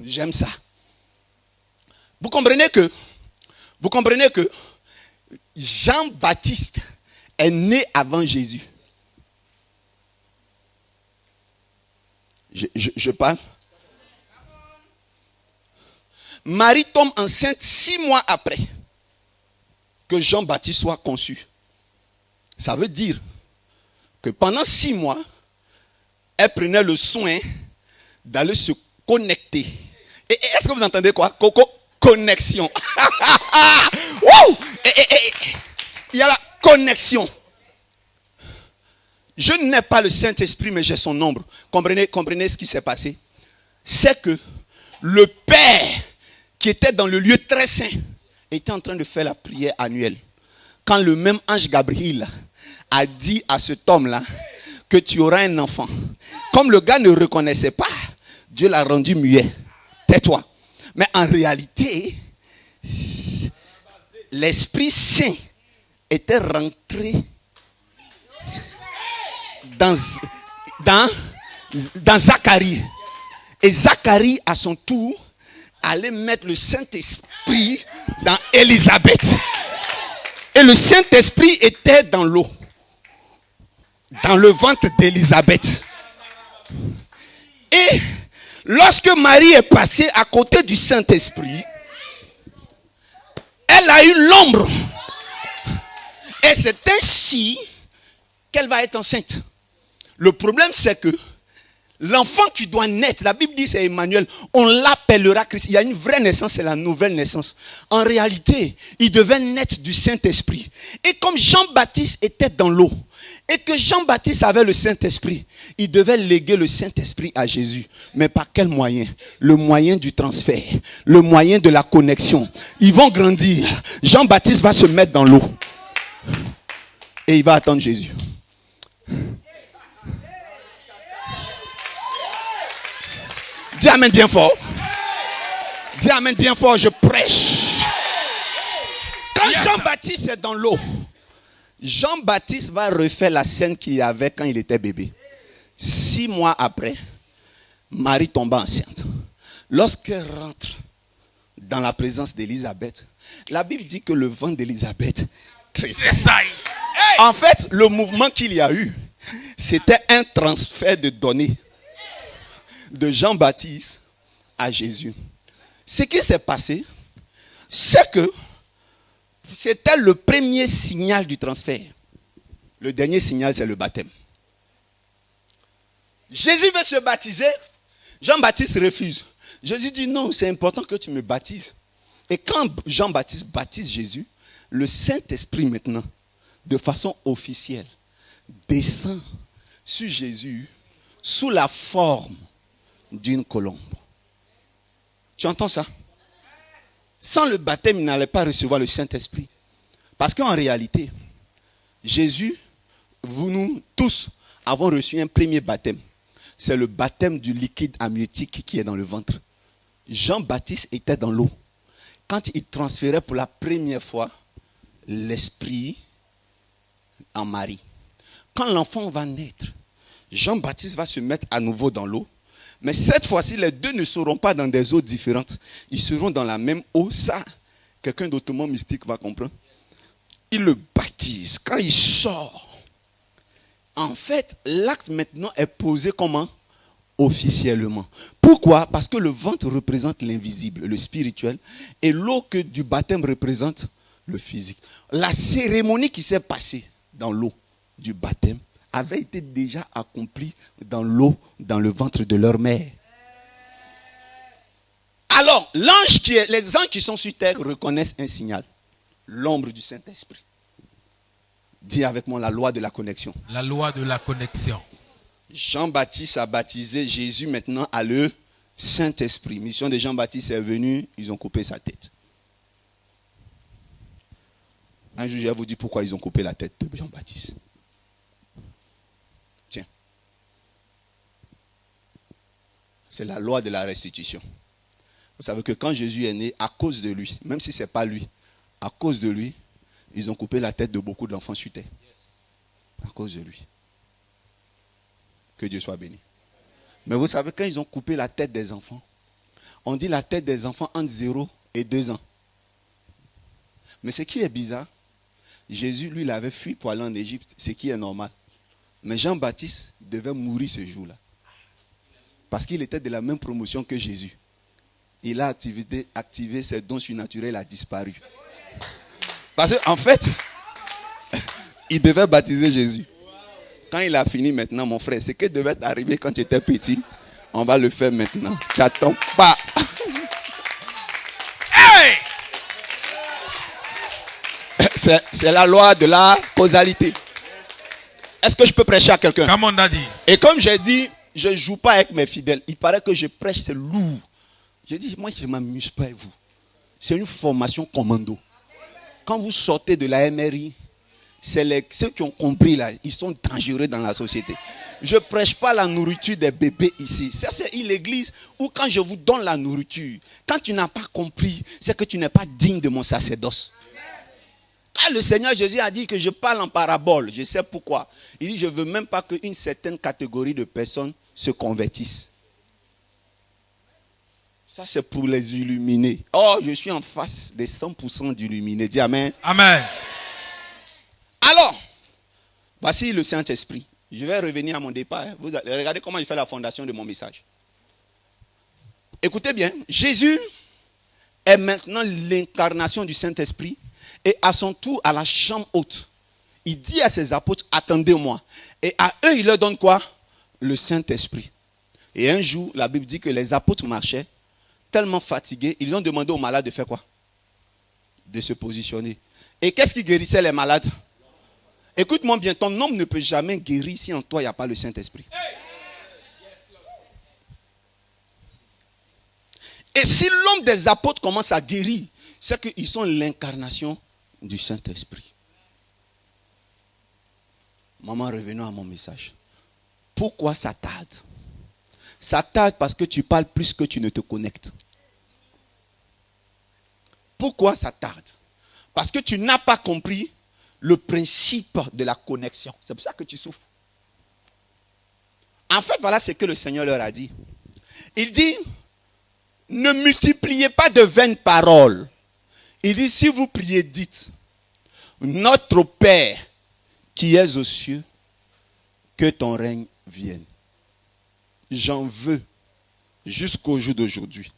J'aime ça. Vous comprenez que Jean-Baptiste est né avant Jésus. Je parle. Marie tombe enceinte 6 mois après que Jean-Baptiste soit conçu. Ça veut dire que pendant 6 mois, elle prenait le soin d'aller se connecter. Et est-ce que vous entendez quoi? Connexion. Wow! Il y a la connexion. Je n'ai pas le Saint-Esprit, mais j'ai son ombre. Comprenez ce qui s'est passé? C'est que le Père, qui était dans le lieu très saint, était en train de faire la prière annuelle. Quand le même ange Gabriel a dit à cet homme-là que tu auras un enfant. Comme le gars ne reconnaissait pas, Dieu l'a rendu muet. Tais-toi. Mais en réalité, l'Esprit Saint était rentré dans Zacharie. Et Zacharie, à son tour, allait mettre le Saint-Esprit dans Élisabeth. Et le Saint-Esprit était dans l'eau. Dans le ventre d'Élisabeth. Et lorsque Marie est passée à côté du Saint-Esprit, elle a eu l'ombre. Et c'est ainsi qu'elle va être enceinte. Le problème, c'est que l'enfant qui doit naître, la Bible dit c'est Emmanuel, on l'appellera Christ. Il y a une vraie naissance, c'est la nouvelle naissance. En réalité, il devait naître du Saint-Esprit. Et comme Jean-Baptiste était dans l'eau, et que Jean-Baptiste avait le Saint-Esprit, il devait léguer le Saint-Esprit à Jésus. Mais par quel moyen? Le moyen du transfert, le moyen de la connexion. Ils vont grandir. Jean-Baptiste va se mettre dans l'eau. Et il va attendre Jésus. Dis amen bien fort. Dis amen bien fort, je prêche. Quand Jean-Baptiste est dans l'eau, Jean-Baptiste va refaire la scène qu'il avait quand il était bébé. 6 mois après, Marie tomba enceinte. Lorsqu'elle rentre dans la présence d'Élisabeth, la Bible dit que le ventre d'Élisabeth tressaille. En fait, le mouvement qu'il y a eu, c'était un transfert de données de Jean-Baptiste à Jésus. Ce qui s'est passé, c'est que c'était le premier signal du transfert. Le dernier signal, c'est le baptême. Jésus veut se baptiser. Jean-Baptiste refuse. Jésus dit non, c'est important que tu me baptises. Et quand Jean-Baptiste baptise Jésus, le Saint-Esprit maintenant, de façon officielle, descend sur Jésus sous la forme d'une colombe. Tu entends ça? Sans le baptême, il n'allait pas recevoir le Saint-Esprit. Parce qu'en réalité, Jésus, nous tous avons reçu un premier baptême. C'est le baptême du liquide amniotique qui est dans le ventre. Jean-Baptiste était dans l'eau. Quand il transférait pour la première fois l'Esprit en Marie. Quand l'enfant va naître, Jean-Baptiste va se mettre à nouveau dans l'eau. Mais cette fois-ci, les deux ne seront pas dans des eaux différentes. Ils seront dans la même eau. Ça, quelqu'un d'autrement mystique va comprendre. Il le baptise. Quand il sort, en fait, l'acte maintenant est posé comment? Officiellement. Pourquoi? Parce que le ventre représente l'invisible, le spirituel, et l'eau que du baptême représente le physique. La cérémonie qui s'est passée dans l'eau du baptême avait été déjà accomplie dans l'eau, dans le ventre de leur mère. Alors, les anges qui sont sur terre reconnaissent un signal. L'ombre du Saint-Esprit. Dis avec moi la loi de la connexion. La loi de la connexion. Jean-Baptiste a baptisé, Jésus maintenant a le Saint-Esprit. Mission de Jean-Baptiste est venue, ils ont coupé sa tête. Un jour, je vais vous dire pourquoi ils ont coupé la tête de Jean-Baptiste. Tiens. C'est la loi de la restitution. Vous savez que quand Jésus est né, à cause de lui, même si ce n'est pas lui, à cause de lui, ils ont coupé la tête de beaucoup d'enfants sur terre. À cause de lui. Que Dieu soit béni. Mais vous savez, quand ils ont coupé la tête des enfants, on dit la tête des enfants entre 0 et 2 ans. Mais ce qui est bizarre, Jésus, lui, il avait fui pour aller en Égypte, ce qui est normal. Mais Jean-Baptiste devait mourir ce jour-là. Parce qu'il était de la même promotion que Jésus. Il a activé ses dons surnaturels, a disparu. Parce qu'en fait, il devait baptiser Jésus. Quand il a fini maintenant, mon frère, ce qui devait t'arriver quand tu étais petit, on va le faire maintenant. Tu n'attends pas. Hey! C'est la loi de la causalité. Est-ce que je peux prêcher à quelqu'un? Come on, daddy. Et comme j'ai dit, je ne joue pas avec mes fidèles. Il paraît que je prêche, c'est lourd. J'ai dit, moi, je ne m'amuse pas avec vous. C'est une formation commando. Quand vous sortez de la MRI, c'est ceux qui ont compris là, ils sont dangereux dans la société. Je ne prêche pas la nourriture des bébés ici. Ça, c'est une église où quand je vous donne la nourriture, quand tu n'as pas compris, c'est que tu n'es pas digne de mon sacerdoce. Quand le Seigneur Jésus a dit que je parle en parabole, je sais pourquoi. Il dit, je ne veux même pas qu'une certaine catégorie de personnes se convertissent. Ça, c'est pour les illuminés. Oh, je suis en face des 100% d'illuminés. Dis amen. Amen. Alors, voici le Saint-Esprit. Je vais revenir à mon départ. Vous allez regarder comment je fais la fondation de mon message. Écoutez bien, Jésus est maintenant l'incarnation du Saint-Esprit et à son tour à la chambre haute. Il dit à ses apôtres, attendez-moi. Et à eux, il leur donne quoi? Le Saint-Esprit. Et un jour, la Bible dit que les apôtres marchaient tellement fatigués, ils ont demandé aux malades de faire quoi? De se positionner. Et qu'est-ce qui guérissait les malades? Écoute-moi bien, ton homme ne peut jamais guérir si en toi il n'y a pas le Saint-Esprit. Et si l'homme des apôtres commence à guérir, c'est qu'ils sont l'incarnation du Saint-Esprit. Maman, revenons à mon message. Pourquoi ça tarde? Ça tarde parce que tu parles plus que tu ne te connectes. Pourquoi ça tarde? Parce que tu n'as pas compris le principe de la connexion. C'est pour ça que tu souffres. En fait, voilà ce que le Seigneur leur a dit. Il dit, ne multipliez pas de vaines paroles. Il dit, si vous priez, dites, notre Père qui es aux cieux, que ton règne vienne. J'en veux jusqu'au jour d'aujourd'hui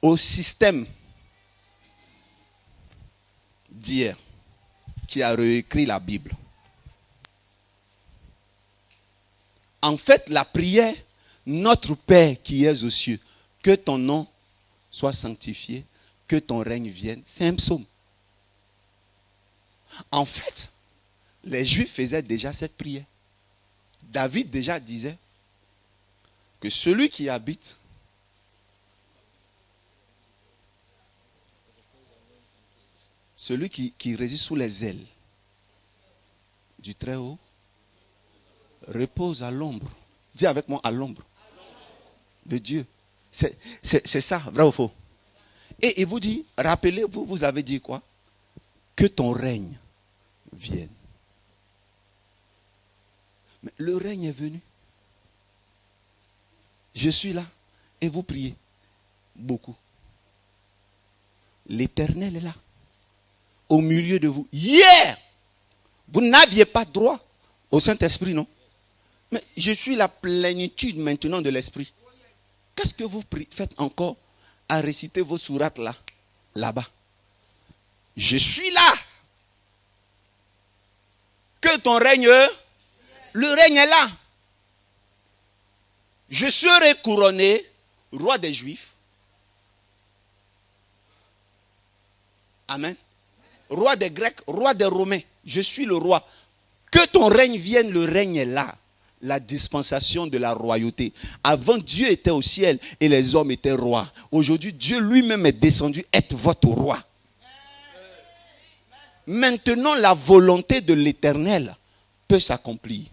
au système d'hier qui a réécrit la Bible. En fait, la prière, notre Père qui es aux cieux, que ton nom soit sanctifié, que ton règne vienne, c'est un psaume. En fait, les Juifs faisaient déjà cette prière. David déjà disait que celui qui habite celui qui réside sous les ailes du Très-Haut repose à l'ombre. Dis avec moi, à l'ombre de Dieu. C'est ça, vrai ou faux? Et il vous dit, rappelez-vous, vous avez dit quoi? Que ton règne vienne. Mais le règne est venu. Je suis là et vous priez beaucoup. L'Éternel est là, au milieu de vous. Hier, vous n'aviez pas droit au Saint-Esprit, non? Mais je suis la plénitude maintenant de l'Esprit. Qu'est-ce que vous faites encore à réciter vos sourates là-bas? Je suis là. Que ton règne, le règne est là. Je serai couronné roi des Juifs. Amen. Roi des Grecs, roi des Romains. Je suis le roi. Que ton règne vienne, le règne est là. La dispensation de la royauté. Avant, Dieu était au ciel et les hommes étaient rois. Aujourd'hui, Dieu lui-même est descendu être votre roi. Maintenant, la volonté de l'Éternel peut s'accomplir.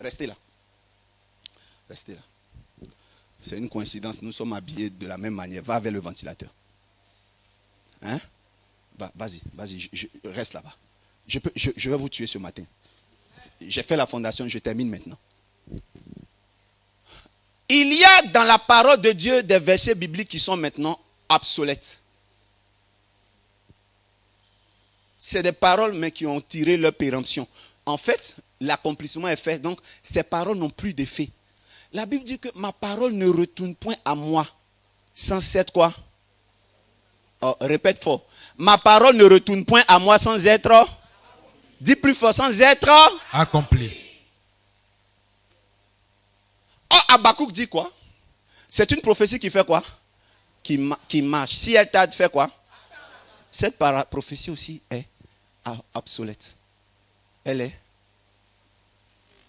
Restez là. Restez là. C'est une coïncidence. Nous sommes habillés de la même manière. Va vers le ventilateur. Hein? Vas-y. Reste là-bas. Je vais vous tuer ce matin. J'ai fait la fondation, je termine maintenant. Il y a dans la parole de Dieu des versets bibliques qui sont maintenant obsolètes. C'est des paroles mais qui ont tiré leur péremption. En fait, l'accomplissement est fait, donc ces paroles n'ont plus d'effet. La Bible dit que ma parole ne retourne point à moi sans être quoi? Oh, répète fort. Ma parole ne retourne point à moi sans être. Dis plus fort, sans être. Accompli. Oh, Habakkuk dit quoi? C'est une prophétie qui fait quoi? Qui marche. Si elle tarde, fait quoi? Cette prophétie aussi est obsolète. Elle est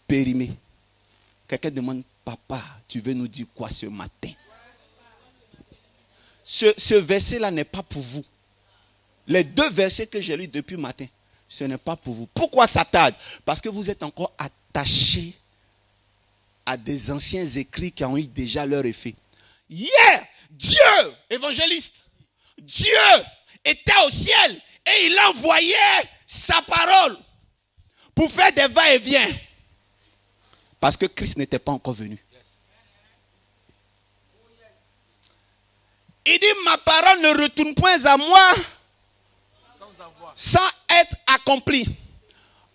périmée. Quelqu'un demande, papa, tu veux nous dire quoi ce matin? Ce verset-là n'est pas pour vous. Les 2 versets que j'ai lus depuis le matin, ce n'est pas pour vous. Pourquoi ça tarde? Parce que vous êtes encore attachés à des anciens écrits qui ont eu déjà leur effet. Hier, Dieu, évangéliste, Dieu était au ciel et il envoyait sa parole pour faire des va-et-vient. Parce que Christ n'était pas encore venu. Il dit, ma parole ne retourne point à moi sans être accomplie.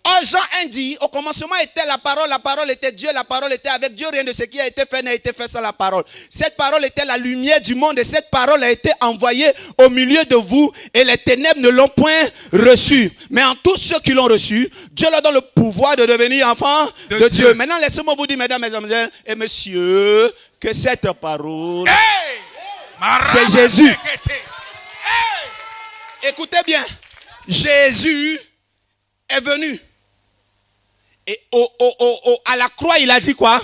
Or, Jean 1 dit, au commencement était la parole était Dieu, la parole était avec Dieu, rien de ce qui a été fait n'a été fait sans la parole. Cette parole était la lumière du monde et cette parole a été envoyée au milieu de vous et les ténèbres ne l'ont point reçue. Mais en tous ceux qui l'ont reçue, Dieu leur donne le pouvoir de devenir enfants de Dieu. Maintenant, laissez-moi vous dire, mesdames, mesdemoiselles et messieurs, que cette parole, c'est Jésus. Écoutez bien, Jésus est venu. Et à la croix, il a dit quoi?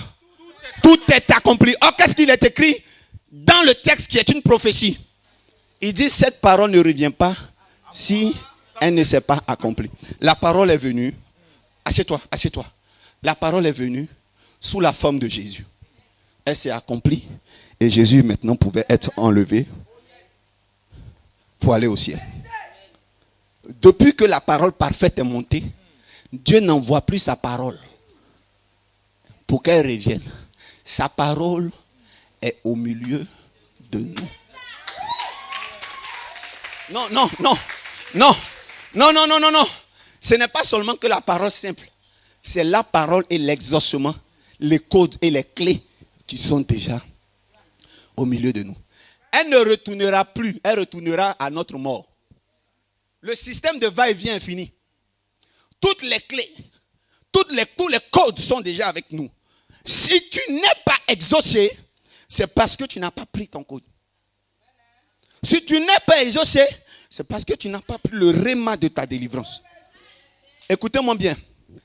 Tout est accompli. Or, qu'est-ce qu'il est écrit dans le texte qui est une prophétie? Il dit, cette parole ne revient pas si elle ne s'est pas accomplie. La parole est venue. Assieds-toi, assieds-toi. La parole est venue sous la forme de Jésus. Elle s'est accomplie. Et Jésus maintenant pouvait être enlevé pour aller au ciel. Depuis que la parole parfaite est montée, Dieu n'envoie plus sa parole pour qu'elle revienne. Sa parole est au milieu de nous. Non. Ce n'est pas seulement que la parole simple. C'est la parole et l'exaucement, les codes et les clés qui sont déjà au milieu de nous. Elle ne retournera plus, elle retournera à notre mort. Le système de va-et-vient est fini. Toutes les clés, tous les codes sont déjà avec nous. Si tu n'es pas exaucé, c'est parce que tu n'as pas pris ton code. Si tu n'es pas exaucé, c'est parce que tu n'as pas pris le réma de ta délivrance. Écoutez-moi bien.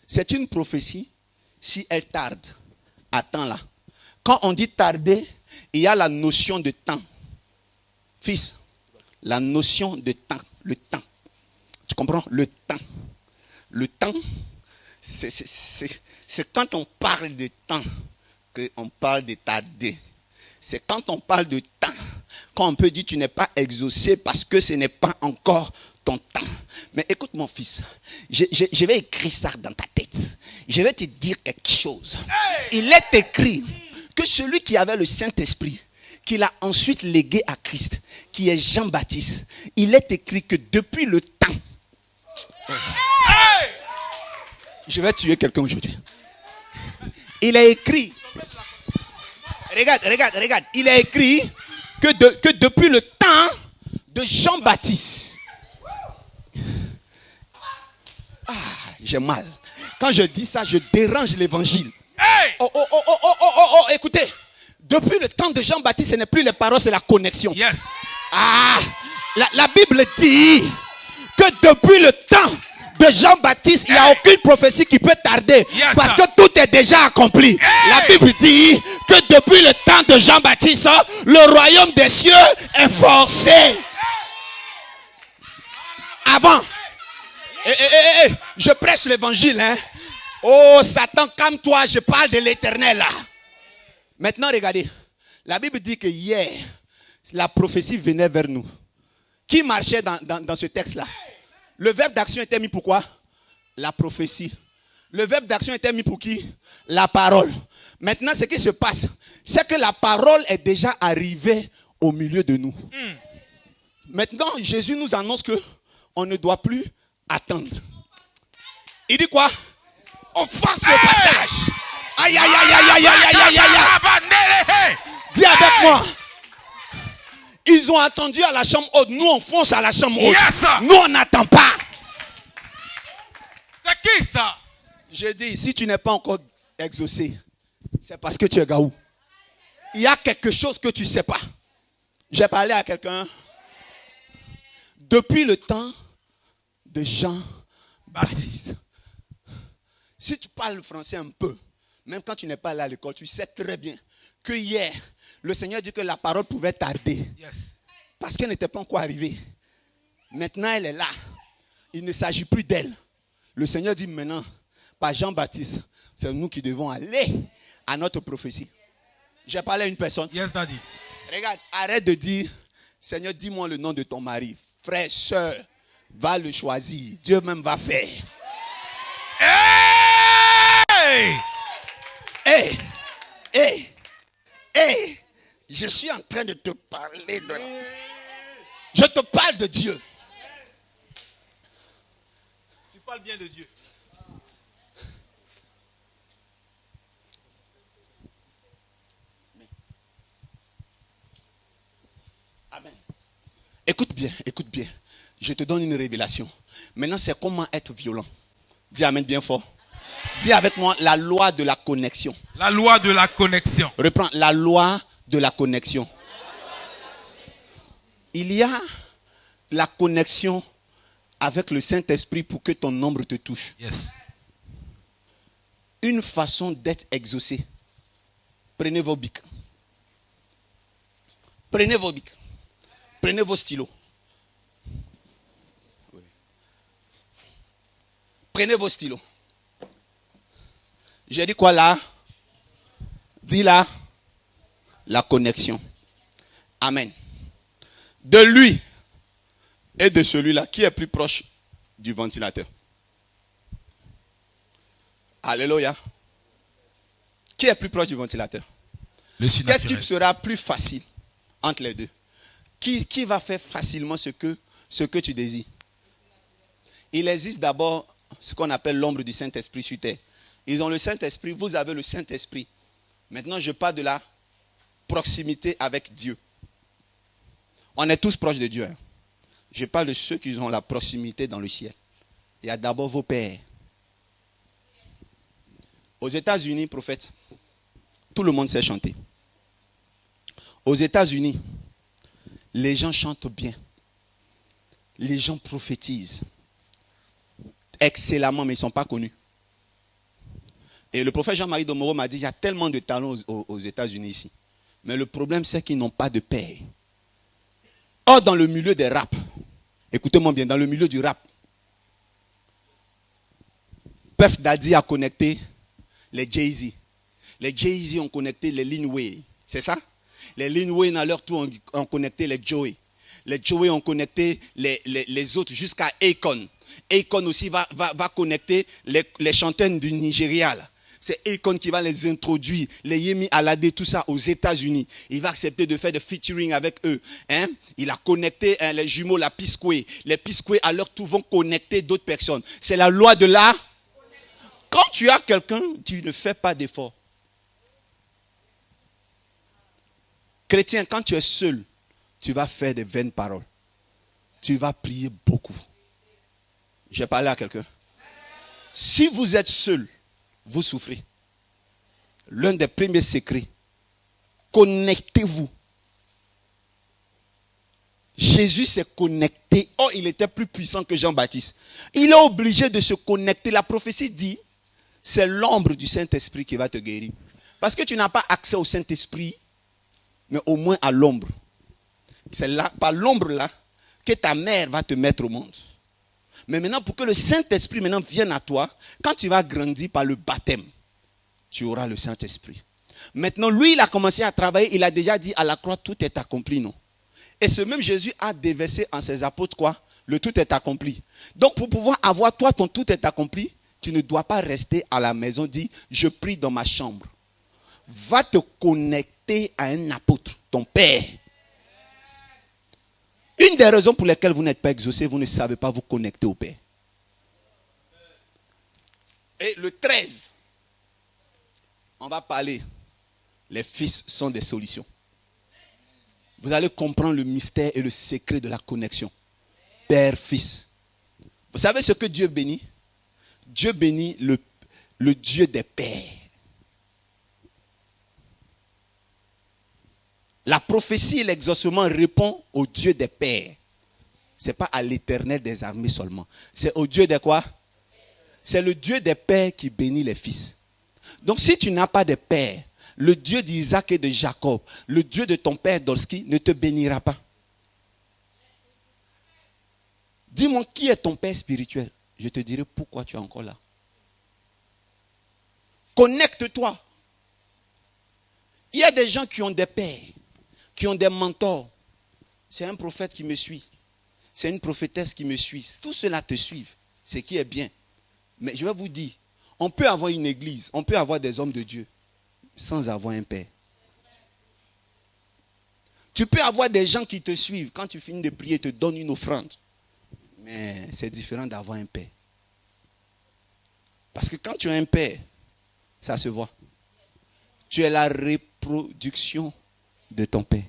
C'est une prophétie. Si elle tarde, attends-la. Quand on dit tarder, il y a la notion de temps. Fils, la notion de temps, le temps. Tu comprends? Le temps. Le temps, c'est quand on parle de temps qu'on parle de tarder. C'est quand on parle de temps, quand on peut dire tu n'es pas exaucé parce que ce n'est pas encore ton temps. Mais écoute mon fils, je vais écrire ça dans ta tête. Je vais te dire quelque chose. Il est écrit que celui qui avait le Saint-Esprit, qu'il a ensuite légué à Christ, qui est Jean-Baptiste, il est écrit que depuis le temps, je vais tuer quelqu'un aujourd'hui. Il est écrit. Regarde. Il est écrit que depuis le temps de Jean-Baptiste. J'ai mal. Quand je dis ça, je dérange l'évangile. Écoutez. Depuis le temps de Jean-Baptiste, ce n'est plus les paroles, c'est la connexion. Yes. La Bible dit que depuis le temps de Jean-Baptiste, il n'y a aucune prophétie qui peut tarder. Yes, parce que tout est déjà accompli. La Bible dit que depuis le temps de Jean-Baptiste, le royaume des cieux est forcé. Avant. Je prêche l'évangile. Oh Satan, calme-toi, je parle de l'éternel là. Maintenant, regardez. La Bible dit que hier, la prophétie venait vers nous. Qui marchait dans ce texte-là? Le verbe d'action était mis pour quoi? La prophétie. Le verbe d'action était mis pour qui? La parole. Maintenant, ce qui se passe, c'est que la parole est déjà arrivée au milieu de nous. Maintenant, Jésus nous annonce que on ne doit plus attendre. Il dit quoi? On force le passage. Aïe. Dis avec moi. Ils ont attendu à la chambre haute. Nous, on fonce à la chambre haute. Yes. Nous, on n'attend pas. C'est Qui ça? Je dis, si tu n'es pas encore exaucé, c'est parce que tu es gaou. Il y a quelque chose que tu ne sais pas. J'ai parlé à quelqu'un depuis le temps de Jean-Baptiste. Si tu parles français un peu, même quand tu n'es pas allé à l'école, tu sais très bien que hier, le Seigneur dit que la parole pouvait tarder. Yes. Parce qu'elle n'était pas encore arrivée. Maintenant, elle est là. Il ne s'agit plus d'elle. Le Seigneur dit maintenant, par Jean-Baptiste, c'est nous qui devons aller à notre prophétie. J'ai parlé à une personne. Yes, daddy. Regarde, arrête de dire, Seigneur, dis-moi le nom de ton mari. Frère, soeur, va le choisir. Dieu même va faire. Hey! Hey, je suis en train de te parler de... Je te parle de Dieu. Tu parles bien de Dieu. Amen. Écoute bien. Je te donne une révélation. Maintenant, c'est comment être violent. Dis amen bien fort. Dis avec moi la loi de la connexion. La loi de la connexion. Reprends la loi de la connexion. Il y a la connexion avec le Saint-Esprit pour que ton ombre te touche. Yes. Une façon d'être exaucé. Prenez vos bics. Prenez vos bics. Prenez vos stylos. Prenez vos stylos. J'ai dit quoi là? Dis là. La connexion. Amen. De lui et de celui-là, qui est plus proche du ventilateur? Alléluia. Qui est plus proche du ventilateur? Le Qu'est-ce surnaturel. qui sera plus facile entre les deux? Qui va faire facilement ce que tu désires? Il existe d'abord ce qu'on appelle l'ombre du Saint-Esprit sur terre. Ils ont le Saint-Esprit, vous avez le Saint-Esprit. Maintenant, je parle de la proximité avec Dieu. On est tous proches de Dieu. Hein. Je parle de ceux qui ont la proximité dans le ciel. Il y a d'abord vos pères. Aux États-Unis, prophète, tout le monde sait chanter. Aux États-Unis, les gens chantent bien. Les gens prophétisent excellemment, mais ils ne sont pas connus. Et le prophète Jean-Marie Domoro m'a dit, il y a tellement de talents aux États-Unis ici. Mais le problème, c'est qu'ils n'ont pas de père. Or, dans le milieu des rap, écoutez-moi bien, dans le milieu du rap, Puff Daddy a connecté les Jay-Z. Les Jay-Z ont connecté les Lil Wayne. C'est ça? Les Lil Wayne, à leur tour, ont connecté les Joey. Les Joey ont connecté les autres jusqu'à Akon. Akon aussi va connecter les chanteurs du Nigeria. Là. C'est Akon qui va les introduire, les Yemi Alade, tout ça aux États-Unis. Il va accepter de faire des featuring avec eux. Hein? Il a connecté les jumeaux, la P-Square. Les P-Square à leur tour vont connecter d'autres personnes. C'est la loi de la... Quand tu as quelqu'un, tu ne fais pas d'effort. Chrétien, quand tu es seul, tu vas faire des vaines paroles. Tu vas prier beaucoup. J'ai parlé à quelqu'un. Si vous êtes seul, vous souffrez. L'un des premiers secrets, connectez-vous. Jésus s'est connecté. Oh, il était plus puissant que Jean-Baptiste. Il est obligé de se connecter. La prophétie dit, c'est l'ombre du Saint-Esprit qui va te guérir. Parce que tu n'as pas accès au Saint-Esprit, mais au moins à l'ombre. C'est là, par l'ombre là, que ta mère va te mettre au monde. Mais maintenant, pour que le Saint-Esprit maintenant vienne à toi, quand tu vas grandir par le baptême, tu auras le Saint-Esprit. Maintenant, lui, il a commencé à travailler, il a déjà dit à la croix, tout est accompli, non? Et ce même Jésus a déversé en ses apôtres quoi? Le tout est accompli. Donc, pour pouvoir avoir toi, ton tout est accompli, tu ne dois pas rester à la maison, dis, je prie dans ma chambre. Va te connecter à un apôtre, ton père. Une des raisons pour lesquelles vous n'êtes pas exaucé, vous ne savez pas vous connecter au Père. Et le 13, on va parler. Les fils sont des solutions. Vous allez comprendre le mystère et le secret de la connexion. Père, fils. Vous savez ce que Dieu bénit? Dieu bénit le Dieu des pères. La prophétie et l'exaucement répondent au Dieu des pères. Ce n'est pas à l'Éternel des armées seulement. C'est au Dieu de quoi? C'est le Dieu des pères qui bénit les fils. Donc si tu n'as pas de père, le Dieu d'Isaac et de Jacob, le Dieu de ton père Dolski ne te bénira pas. Dis-moi qui est ton père spirituel. Je te dirai pourquoi tu es encore là. Connecte-toi. Il y a des gens qui ont des pères, qui ont des mentors. C'est un prophète qui me suit. C'est une prophétesse qui me suit. Tout cela te suivent. Ce qui est bien. Mais je vais vous dire, on peut avoir une église, on peut avoir des hommes de Dieu sans avoir un père. Tu peux avoir des gens qui te suivent. Quand tu finis de prier, te donnent une offrande. Mais c'est différent d'avoir un père. Parce que quand tu as un père, ça se voit. Tu es la reproduction de ton père.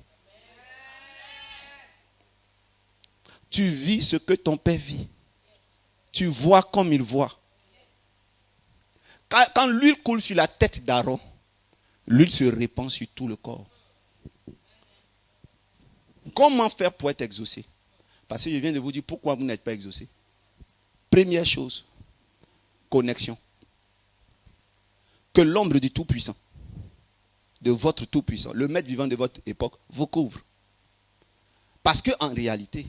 Tu vis ce que ton père vit. Tu vois comme il voit. Quand l'huile coule sur la tête d'Aaron, l'huile se répand sur tout le corps. Comment faire pour être exaucé? Parce que je viens de vous dire pourquoi vous n'êtes pas exaucé. Première chose, connexion. Que l'ombre du Tout-Puissant, de votre Tout-Puissant, le maître vivant de votre époque, vous couvre. Parce qu'en réalité,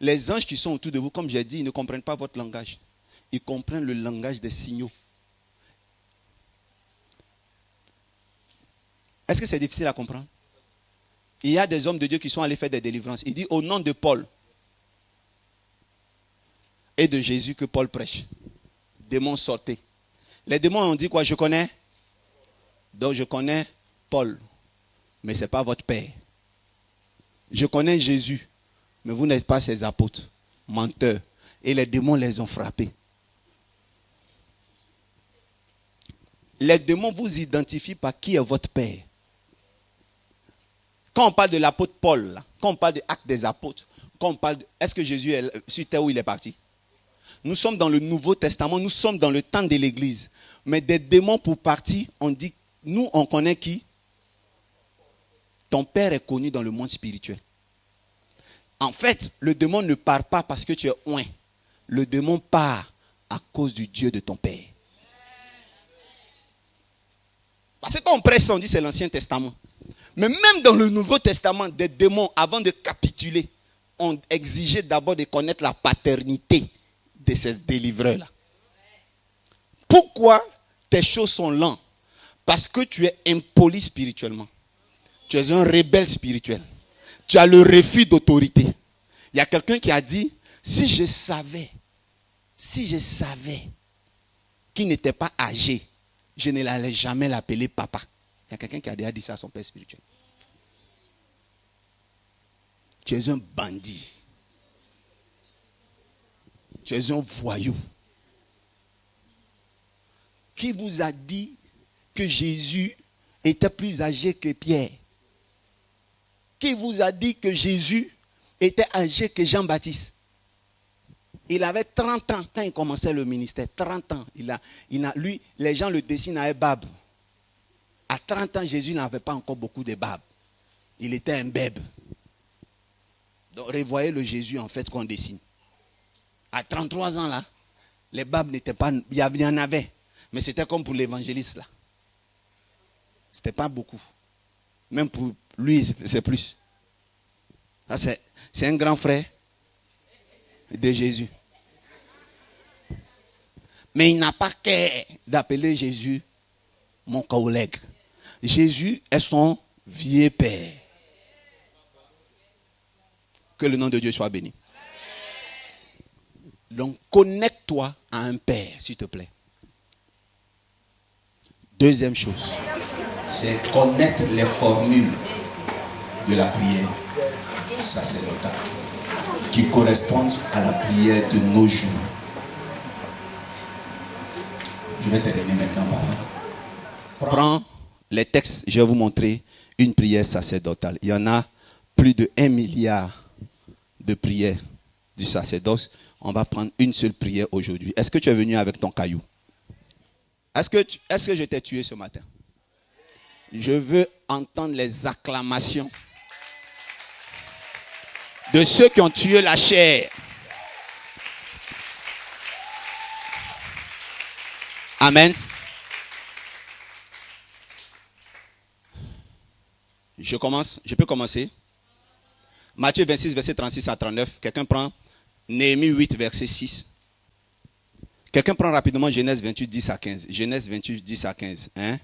les anges qui sont autour de vous, comme j'ai dit, ils ne comprennent pas votre langage. Ils comprennent le langage des signaux. Est-ce que c'est difficile à comprendre? Il y a des hommes de Dieu qui sont allés faire des délivrances. Il dit au nom de Paul et de Jésus que Paul prêche. Démons sortez. Les démons ont dit quoi? Je connais. Donc je connais Paul. Mais ce n'est pas votre père. Je connais Jésus. Mais vous n'êtes pas ses apôtres. Menteurs. Et les démons les ont frappés. Les démons vous identifient par qui est votre père. Quand on parle de l'apôtre Paul, là, quand on parle de l'acte des apôtres, quand on parle est-ce que Jésus est sur terre où il est parti? Nous sommes dans le Nouveau Testament, nous sommes dans le temps de l'Église. Mais des démons pour partir, on dit, nous on connaît qui? Ton père est connu dans le monde spirituel. En fait, le démon ne part pas parce que tu es oint. Le démon part à cause du Dieu de ton père. Parce que quand on presse ça, on dit c'est l'Ancien Testament. Mais même dans le Nouveau Testament, des démons, avant de capituler, ont exigé d'abord de connaître la paternité de ces délivreurs-là. Pourquoi tes choses sont lentes? Parce que tu es impoli spirituellement. Tu es un rebelle spirituel. Tu as le refus d'autorité. Il y a quelqu'un qui a dit, si je savais qu'il n'était pas âgé, je ne l'allais jamais l'appeler papa. Il y a quelqu'un qui a déjà dit ça à son père spirituel. Tu es un bandit. Tu es un voyou. Qui vous a dit que Jésus était plus âgé que Pierre? Qui vous a dit que Jésus était âgé que Jean-Baptiste? Il avait 30 ans quand il commençait le ministère. 30 ans. Lui, les gens le dessinent à barbe. À 30 ans, Jésus n'avait pas encore beaucoup de barbe. Il était un bèbe. Donc, revoyez le Jésus en fait qu'on dessine. À 33 ans là, les barbes n'étaient pas... Il y en avait. Mais c'était comme pour l'évangéliste là. C'était pas beaucoup. Même pour lui, c'est plus. C'est un grand frère de Jésus. Mais il n'a pas qu'à d'appeler Jésus mon collègue. Jésus est son vieux père. Que le nom de Dieu soit béni. Donc, connecte-toi à un père, s'il te plaît. Deuxième chose, C'est connaître les formules de la prière sacerdotale qui correspondent à la prière de nos jours. Je vais terminer maintenant par là. prends les textes, je vais vous montrer une prière sacerdotale. Il y en a plus de 1 milliard de prières du sacerdoce. On va prendre une seule prière aujourd'hui. Est-ce que tu es venu avec ton caillou? Est-ce que je t'ai tué ce matin? Je veux entendre les acclamations de ceux qui ont tué la chair. Amen. Je peux commencer. Matthieu 26, verset 36 à 39. Quelqu'un prend Néhémie 8, verset 6. Quelqu'un prend rapidement Genèse 28, 10 à 15. Genèse 28, 10 à 15. Hein?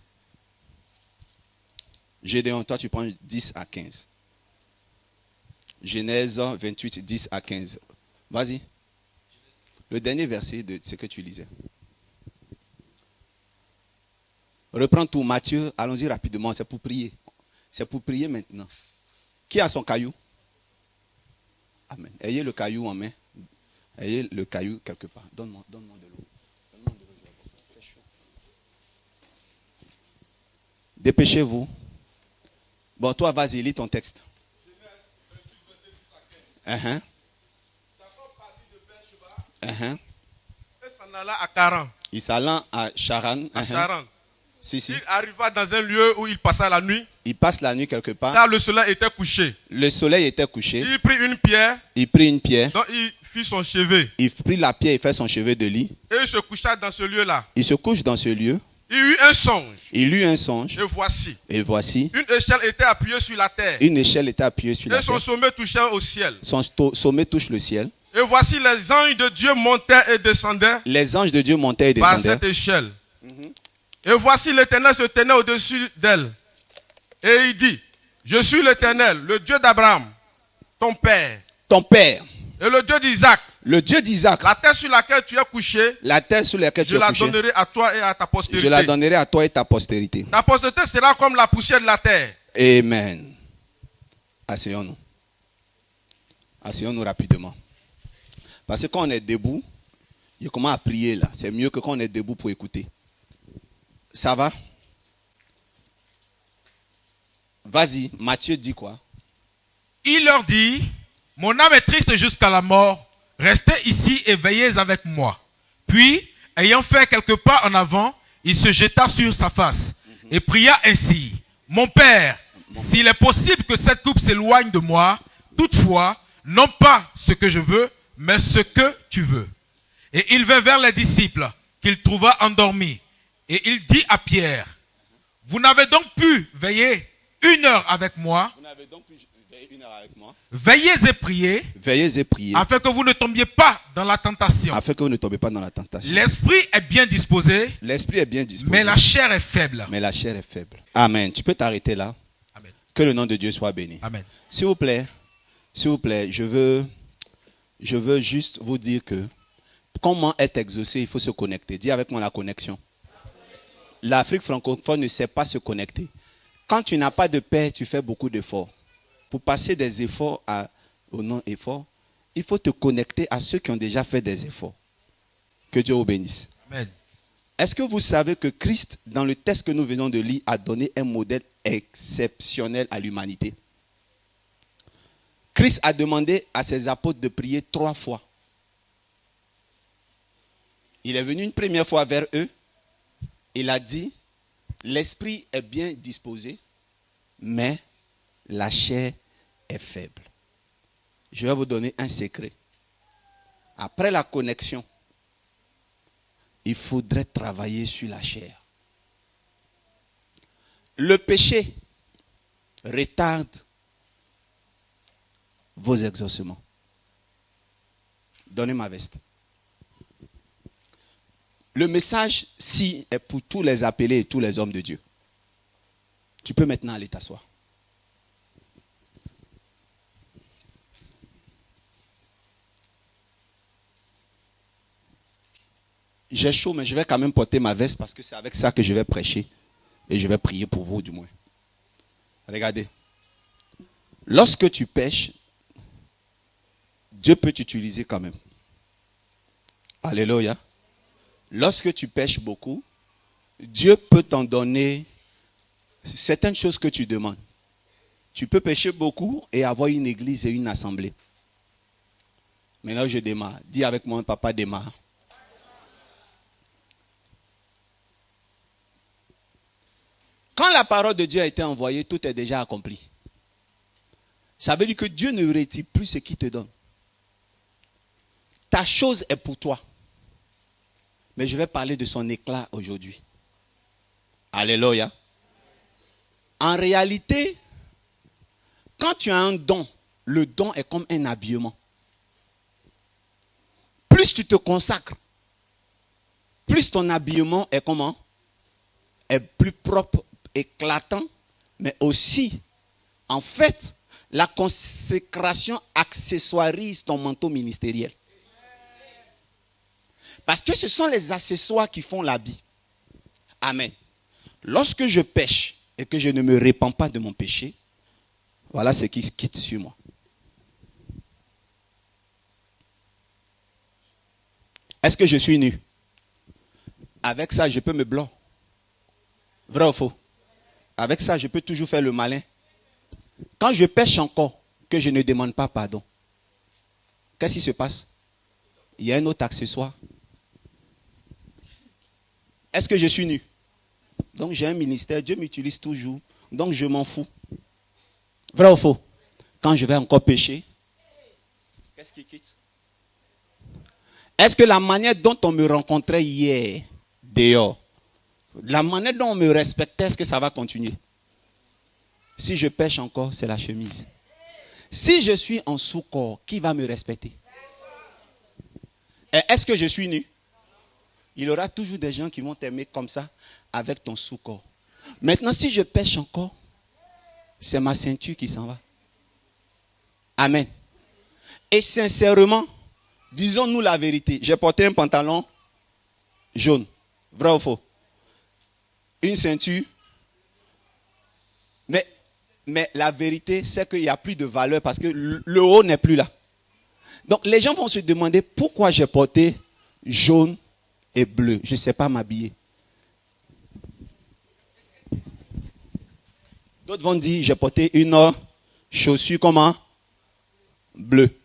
Gédéon, toi tu prends 10 à 15. Genèse 28, 10 à 15. Vas-y. Le dernier verset de ce que tu lisais. Reprends tout. Matthieu, allons-y rapidement. C'est pour prier. C'est pour prier maintenant. Qui a son caillou? Amen. Ayez le caillou en main. Ayez le caillou quelque part. Donne-moi de l'eau. Fais chaud. Dépêchez-vous. Bon, toi, vas-y, lis ton texte. Jacob partit de Beersheba et s'en alla à Charan. Il s'allant à Charan. À Charan. Si. Il arriva dans un lieu où il passa la nuit, Il passe la nuit quelque part. car le soleil était couché. Le soleil était couché. Il prit une pierre, Il prit une pierre. dont il fit son chevet, Il prit la pierre et fait son chevet de lit. et il se coucha dans ce lieu-là. Il se couche dans ce lieu. Il eut un songe, Il eut un songe. et voici, Et voici, une échelle était appuyée sur la terre, une échelle était appuyée sur la et son terre. sommet touchait au ciel. Son sommet touche le ciel. Et voici les anges de Dieu montaient et descendaient Les anges de Dieu montaient et par descendaient. cette échelle. Et voici l'Éternel se tenait au-dessus d'elle. Et il dit, je suis l'Éternel, le Dieu d'Abraham, ton père, Ton père, et le Dieu d'Isaac. le Dieu d'Isaac, La terre sur laquelle tu es couché, la terre sur laquelle tu je es la couché, donnerai à toi et à ta je postérité. la donnerai à toi et ta postérité. Ta postérité sera comme la poussière de la terre. Amen. Asseyons-nous. Asseyons-nous rapidement. Parce que quand on est debout, il commence à prier là. C'est mieux que quand on est debout pour écouter. Ça va? Vas-y, Matthieu dit quoi? Il leur dit, mon âme est triste jusqu'à la mort, restez ici et veillez avec moi. Puis, ayant fait quelques pas en avant, il se jeta sur sa face et pria ainsi, mon père, s'il est possible que cette coupe s'éloigne de moi, toutefois, non pas ce que je veux, mais ce que tu veux. Et il vint vers les disciples, qu'il trouva endormis. Et il dit à Pierre, vous n'avez donc pu veiller 1 heure avec moi. Vous n'avez donc pu veiller 1 heure avec moi. Veillez et priez, Veillez et priez, afin que vous ne tombiez pas dans la tentation. afin que vous ne tombez pas dans la tentation. L'esprit est bien disposé, L'esprit est bien disposé, mais la chair est faible. mais la chair est faible. Amen. Tu peux t'arrêter là. Amen. Que le nom de Dieu soit béni. Amen. S'il vous plaît, je veux juste vous dire que comment être exaucé, il faut se connecter. Dis avec moi la connexion. L'Afrique francophone ne sait pas se connecter. Quand tu n'as pas de paix, tu fais beaucoup d'efforts. Pour passer des efforts au non-effort, il faut te connecter à ceux qui ont déjà fait des efforts. Que Dieu vous bénisse. Amen. Est-ce que vous savez que Christ, dans le texte que nous venons de lire, a donné un modèle exceptionnel à l'humanité? Christ a demandé à ses apôtres de prier 3 fois. Il est venu une première fois vers eux. Il a dit, l'esprit est bien disposé, mais la chair est faible. Je vais vous donner un secret. Après la connexion, il faudrait travailler sur la chair. Le péché retarde vos exaucements. Donnez ma veste. Le message-ci est pour tous les appelés et tous les hommes de Dieu. Tu peux maintenant aller t'asseoir. J'ai chaud, mais je vais quand même porter ma veste parce que c'est avec ça que je vais prêcher. Et je vais prier pour vous, du moins. Regardez. Lorsque tu pêches, Dieu peut t'utiliser quand même. Alléluia. Lorsque tu pêches beaucoup, Dieu peut t'en donner certaines choses que tu demandes. Tu peux pêcher beaucoup et avoir une église et une assemblée. Maintenant, je démarre. Dis avec moi, papa démarre. Quand la parole de Dieu a été envoyée, tout est déjà accompli. Ça veut dire que Dieu ne retire plus ce qu'il te donne. Ta chose est pour toi. Mais je vais parler de son éclat aujourd'hui. Alléluia. En réalité, quand tu as un don, le don est comme un habillement. Plus tu te consacres, plus ton habillement est comment? Est plus propre, éclatant, mais aussi, en fait, la consécration accessoirise ton manteau ministériel. Parce que ce sont les accessoires qui font l'habit. Amen. Lorsque je pêche et que je ne me répands pas de mon péché, voilà ce qui quitte sur moi. Est-ce que je suis nu? Avec ça, je peux me blanc. Vrai ou faux? Avec ça, je peux toujours faire le malin. Quand je pêche encore, que je ne demande pas pardon, qu'est-ce qui se passe? Il y a un autre accessoire. Est-ce que je suis nu? Donc j'ai un ministère, Dieu m'utilise toujours, donc je m'en fous. Vrai ou faux? Quand je vais encore pécher, qu'est-ce qui quitte? Est-ce que la manière dont on me rencontrait hier, dehors, la manière dont on me respectait, est-ce que ça va continuer? Si je pêche encore, c'est la chemise. Si je suis en sous-corps, qui va me respecter? Et est-ce que je suis nu? Il y aura toujours des gens qui vont t'aimer comme ça, avec ton sous-corps. Maintenant, si je pêche encore, c'est ma ceinture qui s'en va. Amen. Et sincèrement, disons-nous la vérité. J'ai porté un pantalon jaune. Vrai ou faux? Une ceinture. Mais la vérité, c'est qu'il n'y a plus de valeur parce que le haut n'est plus là. Donc, les gens vont se demander pourquoi j'ai porté jaune et bleu. Je ne sais pas m'habiller. D'autres vont dire, j'ai porté une chaussure comment? Bleu.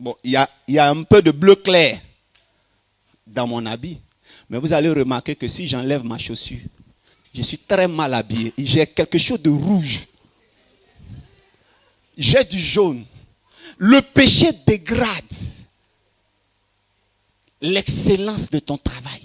Bon, il y a un peu de bleu clair dans mon habit. Mais vous allez remarquer que si j'enlève ma chaussure, je suis très mal habillé. J'ai quelque chose de rouge. J'ai du jaune. Le péché dégrade l'excellence de ton travail.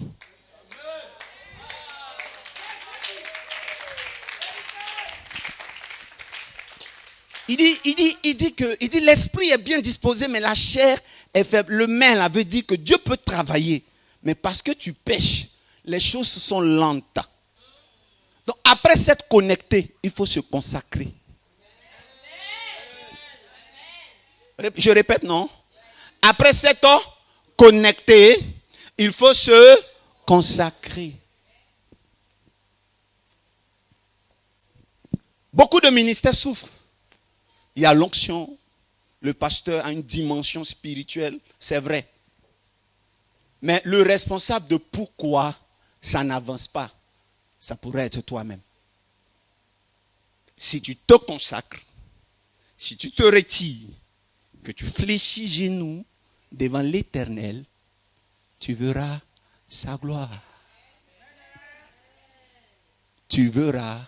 Il dit l'esprit est bien disposé, mais la chair est faible. Le main, là, veut dire que Dieu peut travailler. Mais parce que tu pêches, les choses sont lentes. Donc après s'être connecté, il faut se consacrer. Je répète, non? Après s'être connecté, il faut se consacrer. Beaucoup de ministères souffrent. Il y a l'onction, le pasteur a une dimension spirituelle, c'est vrai. Mais le responsable de pourquoi ça n'avance pas, ça pourrait être toi-même. Si tu te consacres, si tu te retires, que tu fléchis genoux devant l'Éternel, tu verras sa gloire. Tu verras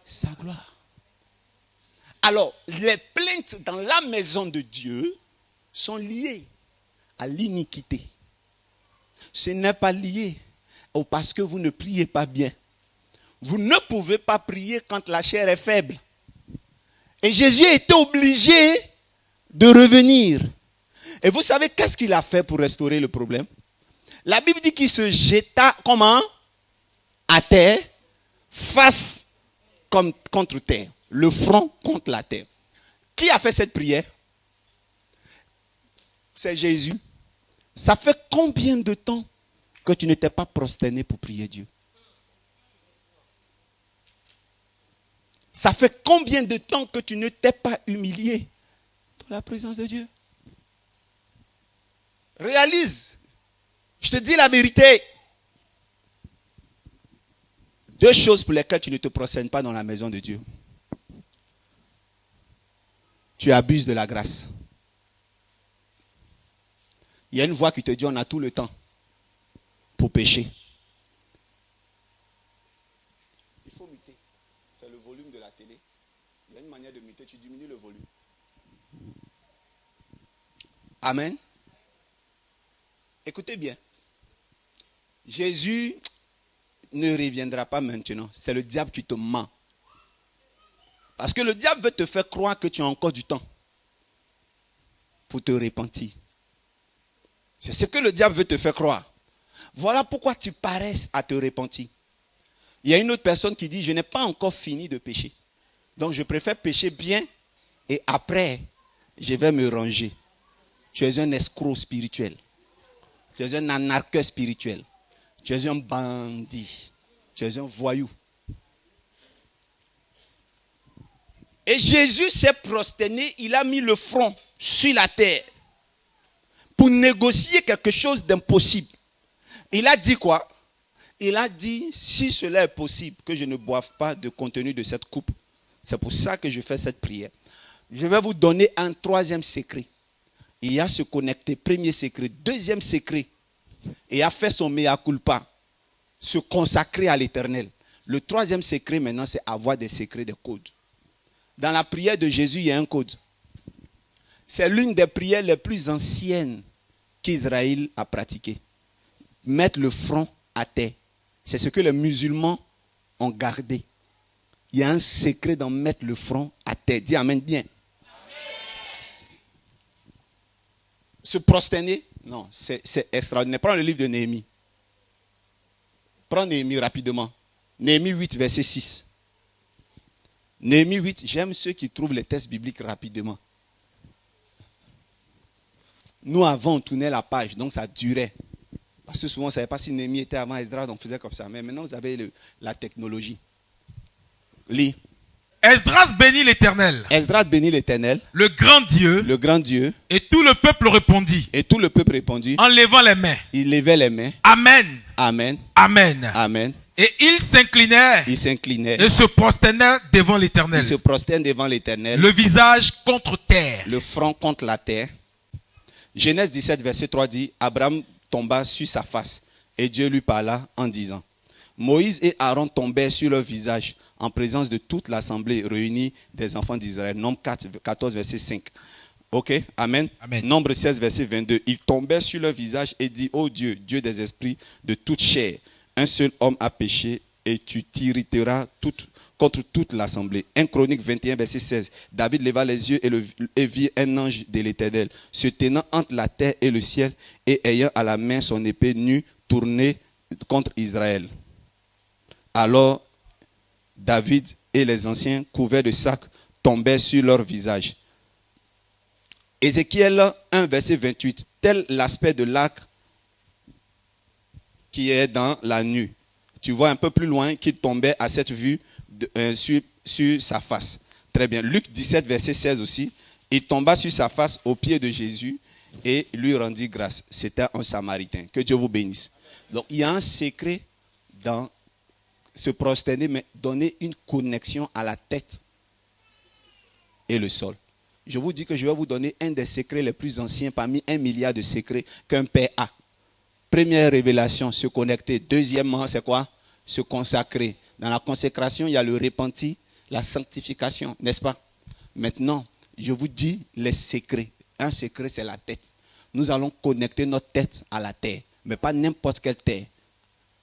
sa gloire. Alors, les plaintes dans la maison de Dieu sont liées à l'iniquité. Ce n'est pas lié au parce que vous ne priez pas bien. Vous ne pouvez pas prier quand la chair est faible. Et Jésus était obligé de revenir. Et vous savez qu'est-ce qu'il a fait pour restaurer le problème? La Bible dit qu'il se jeta comment? À terre, face contre terre. Le front contre la terre. Qui a fait cette prière? C'est Jésus. Ça fait combien de temps que tu ne t'es pas prosterné pour prier Dieu? Ça fait combien de temps que tu ne t'es pas humilié dans la présence de Dieu? Réalise. Je te dis la vérité. Deux choses pour lesquelles tu ne te prosternes pas dans la maison de Dieu. Tu abuses de la grâce. Il y a une voix qui te dit on a tout le temps pour pécher. Il faut muter. C'est le volume de la télé. Il y a une manière de muter, tu diminues le volume. Amen. Écoutez bien. Jésus ne reviendra pas maintenant. C'est le diable qui te ment. Parce que le diable veut te faire croire que tu as encore du temps pour te repentir. C'est ce que le diable veut te faire croire. Voilà pourquoi tu paresses à te repentir. Il y a une autre personne qui dit, je n'ai pas encore fini de pécher. Donc je préfère pécher bien et après, je vais me ranger. Tu es un escroc spirituel. Tu es un anarcheur spirituel. Tu es un bandit. Tu es un voyou. Et Jésus s'est prosterné, il a mis le front sur la terre pour négocier quelque chose d'impossible. Il a dit quoi? Il a dit, si cela est possible, que je ne boive pas de contenu de cette coupe. C'est pour ça que je fais cette prière. Je vais vous donner un troisième secret. Il y a se connecter, premier secret. Deuxième secret, il a fait son mea culpa, se consacrer à l'Éternel. Le troisième secret maintenant, c'est avoir des secrets, des codes. Dans la prière de Jésus, il y a un code. C'est l'une des prières les plus anciennes qu'Israël a pratiquées. Mettre le front à terre. C'est ce que les musulmans ont gardé. Il y a un secret d'en mettre le front à terre. Dis amen bien. Se prosterner, non, c'est extraordinaire. Prends le livre de Néhémie. Prends Néhémie rapidement. Néhémie 8, verset 6. Néhémie 8, j'aime ceux qui trouvent les textes bibliques rapidement. Nous, avant, on tournait la page, donc ça durait. Parce que souvent, on ne savait pas si Néhémie était avant Esdras, on faisait comme ça. Mais maintenant, vous avez la technologie. Lis. Esdras bénit l'Éternel, Esdras bénit l'Éternel, le grand Dieu, le grand Dieu, et tout le peuple répondit, et tout le peuple répondit, en levant les mains. il levait les mains. Amen. Amen. Amen. Amen. Et ils s'inclinèrent Il s'inclinait. et se prosternèrent devant l'Éternel, Il se prosterne devant l'Éternel, le visage contre terre. le front contre la terre. Genèse 17, verset 3 dit, Abraham tomba sur sa face et Dieu lui parla en disant, Moïse et Aaron tombèrent sur leur visage en présence de toute l'assemblée réunie des enfants d'Israël. Nombre 14, verset 5. Ok, amen. Amen. Nombre 16, verset 22. Ils tombèrent sur leur visage et dit, ô Dieu, Dieu des esprits de toute chair, un seul homme a péché et tu t'irriteras contre toute l'assemblée. 1 Chronique 21, verset 16. David leva les yeux et vit un ange de l'Éternel, se tenant entre la terre et le ciel et ayant à la main son épée nue tournée contre Israël. Alors, David et les anciens, couverts de sacs, tombèrent sur leur visage. Ézéchiel 1, verset 28. Tel l'aspect de l'arc qui est dans la nuit. Tu vois un peu plus loin qu'il tombait à cette vue sur sa face. Très bien. Luc 17, verset 16 aussi. Il tomba sur sa face aux pieds de Jésus et lui rendit grâce. C'était un Samaritain. Que Dieu vous bénisse. Donc, il y a un secret dans se prosterner, mais donner une connexion à la tête et le sol. Je vous dis que je vais vous donner un des secrets les plus anciens parmi 1 milliard de secrets qu'un père a. Première révélation, se connecter. Deuxièmement, c'est quoi? Se consacrer. Dans la consécration, il y a le repenti, la sanctification, n'est-ce pas? Maintenant, je vous dis les secrets. Un secret, c'est la tête. Nous allons connecter notre tête à la terre, mais pas n'importe quelle terre.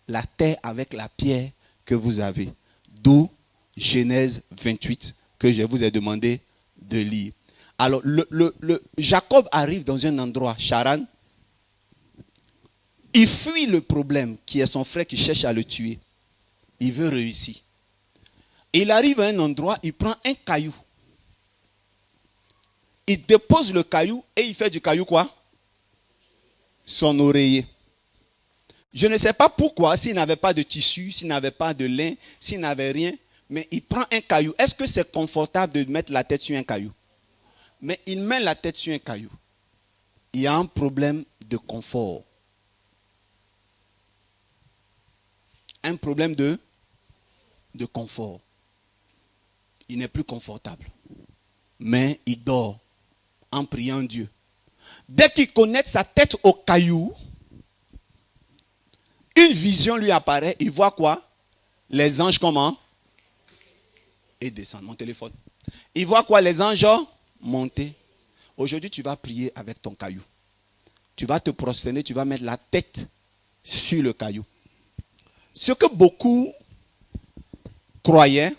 La terre avec la pierre que vous avez. D'où Genèse 28 que je vous ai demandé de lire. Alors, Jacob arrive dans un endroit, Charan. Il fuit le problème qui est son frère qui cherche à le tuer. Il veut réussir. Il arrive à un endroit, il prend un caillou. Il dépose le caillou et il fait du caillou quoi? Son oreiller. Je ne sais pas pourquoi, s'il n'avait pas de tissu, s'il n'avait pas de lin, s'il n'avait rien, mais il prend un caillou. Est-ce que c'est confortable de mettre la tête sur un caillou? Mais il met la tête sur un caillou. Il y a un problème de confort. Un problème de confort. Il n'est plus confortable. Mais il dort en priant Dieu. Dès qu'il connecte sa tête au caillou, une vision lui apparaît. Il voit quoi? Les anges comment? Et descendent. Mon téléphone. Il voit quoi? Les anges monter. Aujourd'hui, tu vas prier avec ton caillou. Tu vas te prosterner, tu vas mettre la tête sur le caillou. Ce que beaucoup croyaient,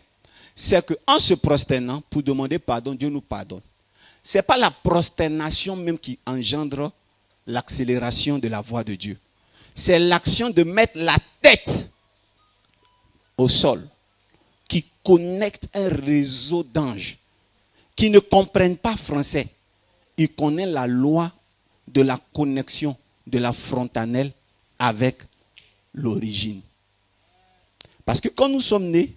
c'est qu'en se prosternant, pour demander pardon, Dieu nous pardonne. Ce n'est pas la prosternation même qui engendre l'accélération de la voix de Dieu. C'est l'action de mettre la tête au sol qui connecte un réseau d'anges qui ne comprennent pas français. Ils connaissent la loi de la connexion de la frontanelle avec l'origine. Parce que quand nous sommes nés,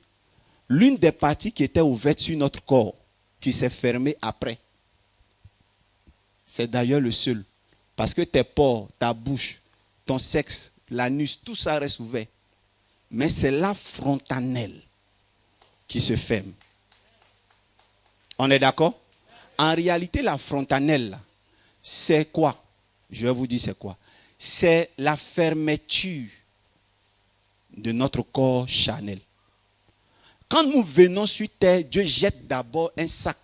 l'une des parties qui était ouverte sur notre corps, qui s'est fermée après, c'est d'ailleurs le seul. Parce que tes pores, ta bouche, ton sexe, l'anus, tout ça reste ouvert. Mais c'est la frontanelle qui se ferme. On est d'accord? En réalité, la frontanelle, c'est quoi? Je vais vous dire c'est quoi. C'est la fermeture de notre corps charnel. Quand nous venons sur terre, Dieu jette d'abord un sac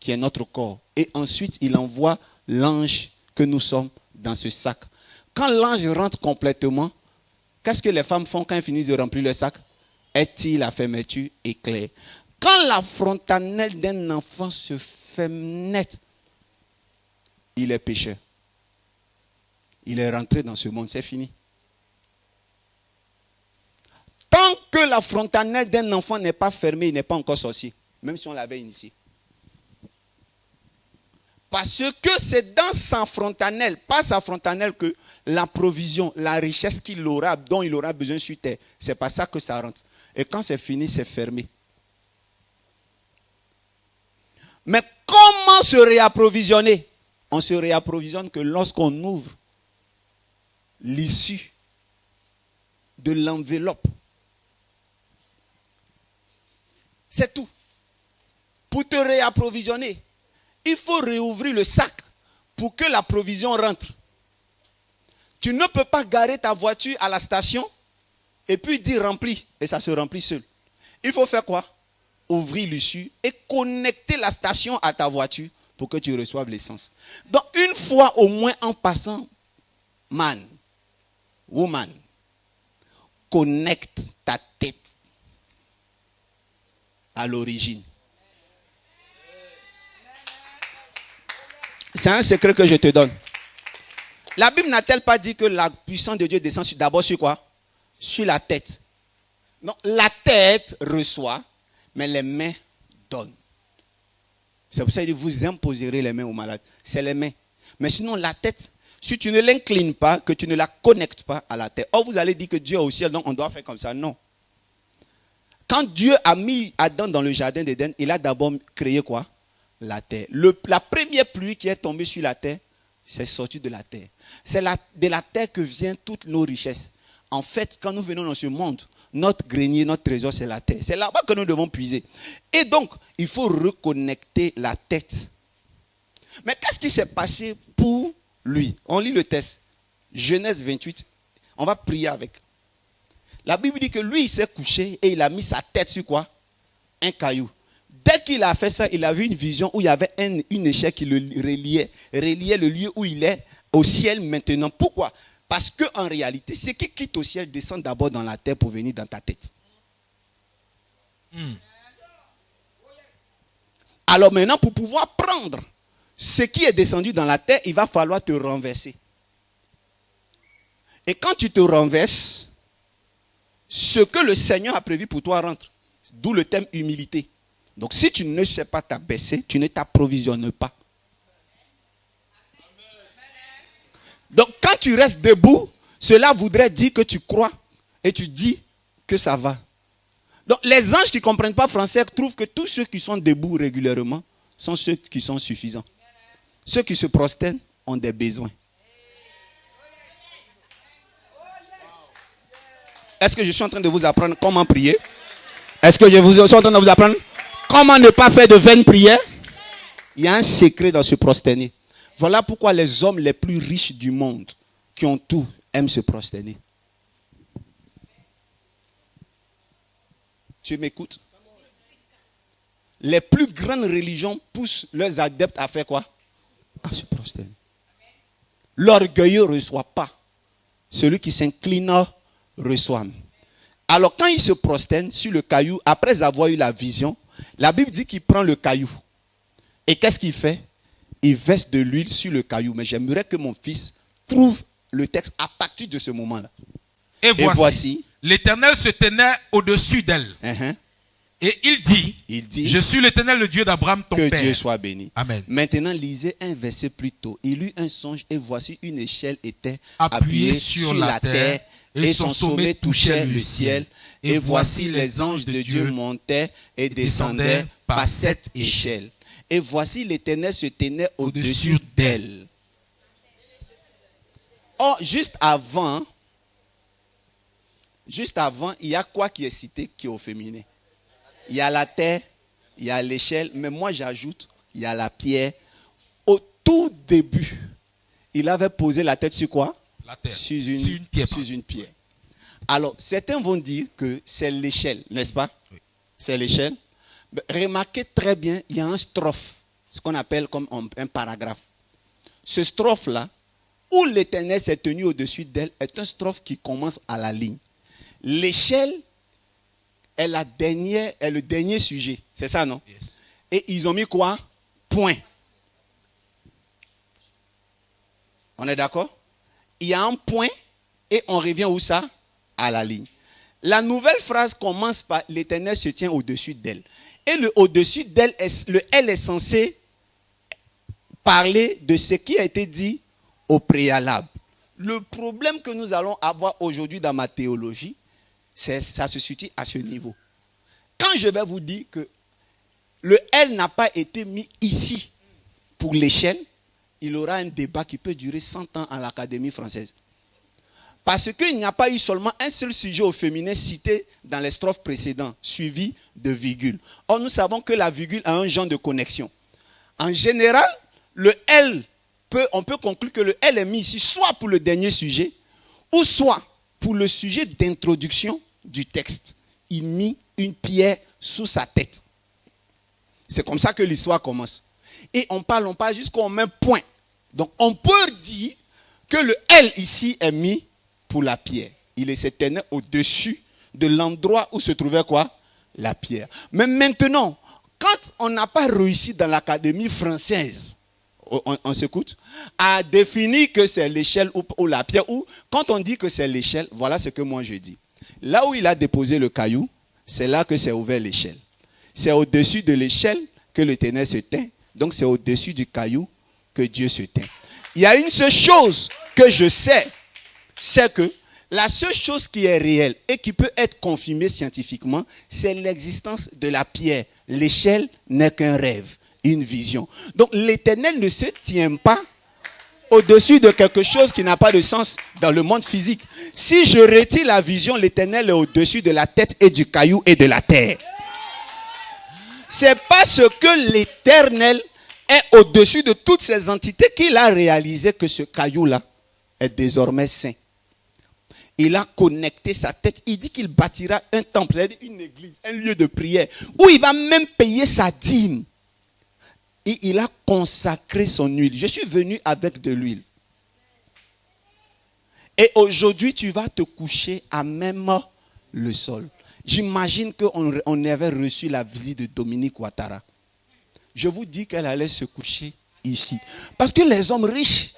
qui est notre corps. Et ensuite, il envoie l'ange que nous sommes dans ce sac. Quand l'ange rentre complètement, qu'est-ce que les femmes font quand elles finissent de remplir le sac? Elles tirent la fermeture éclair. Quand la frontanelle d'un enfant se ferme net, il est pécheur. Il est rentré dans ce monde, c'est fini. Tant que la frontanelle d'un enfant n'est pas fermée, il n'est pas encore sorcier, même si on l'avait initié. Parce que c'est dans sa frontanelle, pas sa frontanelle, que la provision, la richesse qu'il aura, dont il aura besoin sur terre, c'est pas ça que ça rentre. Et quand c'est fini, c'est fermé. Mais comment se réapprovisionner? On se réapprovisionne que lorsqu'on ouvre l'issue de l'enveloppe. C'est tout. Pour te réapprovisionner, il faut réouvrir le sac pour que la provision rentre. Tu ne peux pas garer ta voiture à la station et puis dire rempli, et ça se remplit seul. Il faut faire quoi? Ouvrir l'issue et connecter la station à ta voiture pour que tu reçoives l'essence. Donc une fois au moins en passant, man, woman, connecte ta tête à l'origine. C'est un secret que je te donne. La Bible n'a-t-elle pas dit que la puissance de Dieu descend d'abord sur quoi? Sur la tête. Non, la tête reçoit, mais les mains donnent. C'est pour ça qu'il dit, vous imposerez les mains aux malades. C'est les mains. Mais sinon, la tête, si tu ne l'inclines pas, que tu ne la connectes pas à la terre. Or, vous allez dire que Dieu est au ciel, donc on doit faire comme ça. Non. Quand Dieu a mis Adam dans le jardin d'Éden, il a d'abord créé quoi? La terre. La première pluie qui est tombée sur la terre, c'est sorti de la terre. C'est de la terre que viennent toutes nos richesses. En fait, quand nous venons dans ce monde, notre grenier, notre trésor, c'est la terre. C'est là-bas que nous devons puiser. Et donc, il faut reconnecter la tête. Mais qu'est-ce qui s'est passé pour lui? On lit le texte. Genèse 28. On va prier avec. La Bible dit que lui, il s'est couché et il a mis sa tête sur quoi? Un caillou. Dès qu'il a fait ça, il a vu une vision où il y avait une échelle qui le reliait le lieu où il est au ciel maintenant. Pourquoi? Parce qu'en réalité, ce qui quitte au ciel descend d'abord dans la terre pour venir dans ta tête. Alors maintenant, pour pouvoir prendre ce qui est descendu dans la terre, il va falloir te renverser. Et quand tu te renverses, ce que le Seigneur a prévu pour toi rentre. D'où le thème humilité. Donc si tu ne sais pas t'abaisser, tu ne t'approvisionnes pas. Donc quand tu restes debout, cela voudrait dire que tu crois et tu dis que ça va. Donc les anges qui ne comprennent pas français trouvent que tous ceux qui sont debout régulièrement sont ceux qui sont suffisants. Ceux qui se prosternent ont des besoins. Est-ce que je suis en train de vous apprendre comment prier? Est-ce que je suis en train de vous apprendre comment ne pas faire de vaines prières? Il y a un secret dans ce prosterner. Voilà pourquoi les hommes les plus riches du monde, qui ont tout, aiment se prosterner. Tu m'écoutes? Les plus grandes religions poussent leurs adeptes à faire quoi? À se prosterner. L'orgueilleux ne reçoit pas. Celui qui s'incline reçoit. Alors quand il se prosterne sur le caillou, après avoir eu la vision, la Bible dit qu'il prend le caillou. Et qu'est-ce qu'il fait? Il verse de l'huile sur le caillou. Mais j'aimerais que mon fils trouve le texte à partir de ce moment-là. Et voici, l'Éternel se tenait au-dessus d'elle. Et il dit, je suis l'Éternel, le Dieu d'Abraham, ton père. Que Dieu soit béni. Amen. Maintenant, lisez un verset plus tôt. Il eut un songe et voici une échelle était appuyée sur la terre et son sommet touchait le ciel. Et voici les anges de Dieu montaient et descendaient par cette échelle. Et voici l'Éternel se tenait au-dessus d'elle. Oh, juste avant, il y a quoi qui est cité qui est au féminin? Il y a la terre, il y a l'échelle, mais moi j'ajoute, il y a la pierre. Au tout début, il avait posé la tête sur quoi? La terre. Sur une pierre. Alors, certains vont dire que c'est l'échelle, n'est-ce pas? Oui. C'est l'échelle. Remarquez très bien, il y a un strophe, ce qu'on appelle comme un paragraphe. Ce strophe-là, où l'Éternel s'est tenu au-dessus d'elle, est un strophe qui commence à la ligne. L'échelle est le dernier sujet. C'est ça, non? Yes. Et ils ont mis quoi? Point. On est d'accord? Il y a un point et on revient où ça? À la ligne. La nouvelle phrase commence par l'Éternel se tient au-dessus d'elle. Et le au-dessus d'elle, le elle est censé parler de ce qui a été dit au préalable. Le problème que nous allons avoir aujourd'hui dans ma théologie, ça se situe à ce niveau. Quand je vais vous dire que le elle n'a pas été mis ici pour l'échelle, il y aura un débat qui peut durer 100 ans à l'Académie française. Parce qu'il n'y a pas eu seulement un seul sujet au féminin cité dans les strophes précédentes, suivi de virgule. Or, nous savons que la virgule a un genre de connexion. En général, le elle, on peut conclure que le elle est mis ici soit pour le dernier sujet, ou soit pour le sujet d'introduction du texte. Il mit une pierre sous sa tête. C'est comme ça que l'histoire commence. Et on parle jusqu'au même point. Donc on peut dire que le elle ici est mis pour la pierre. Il se tenait au-dessus de l'endroit où se trouvait quoi? La pierre. Mais maintenant, quand on n'a pas réussi dans l'Académie française, on s'écoute, à définir que c'est l'échelle ou la pierre, ou quand on dit que c'est l'échelle, voilà ce que moi je dis. Là où il a déposé le caillou, c'est là que s'est ouvert l'échelle. C'est au-dessus de l'échelle que l'Éternel se tint. Donc c'est au-dessus du caillou que Dieu se tint. Il y a une seule chose que je sais, c'est que la seule chose qui est réelle et qui peut être confirmée scientifiquement, c'est l'existence de la pierre. L'échelle n'est qu'un rêve, une vision. Donc l'Éternel ne se tient pas au-dessus de quelque chose qui n'a pas de sens dans le monde physique. Si je retire la vision, l'Éternel est au-dessus de la tête et du caillou et de la terre. C'est parce que l'Éternel est au-dessus de toutes ces entités qu'il a réalisé que ce caillou-là est désormais saint. Il a connecté sa tête. Il dit qu'il bâtira un temple, c'est-à-dire une église, un lieu de prière, où il va même payer sa dîme. Et il a consacré son huile. Je suis venu avec de l'huile. Et aujourd'hui, tu vas te coucher à même le sol. J'imagine qu'on avait reçu la visite de Dominique Ouattara. Je vous dis qu'elle allait se coucher ici. Parce que les hommes riches,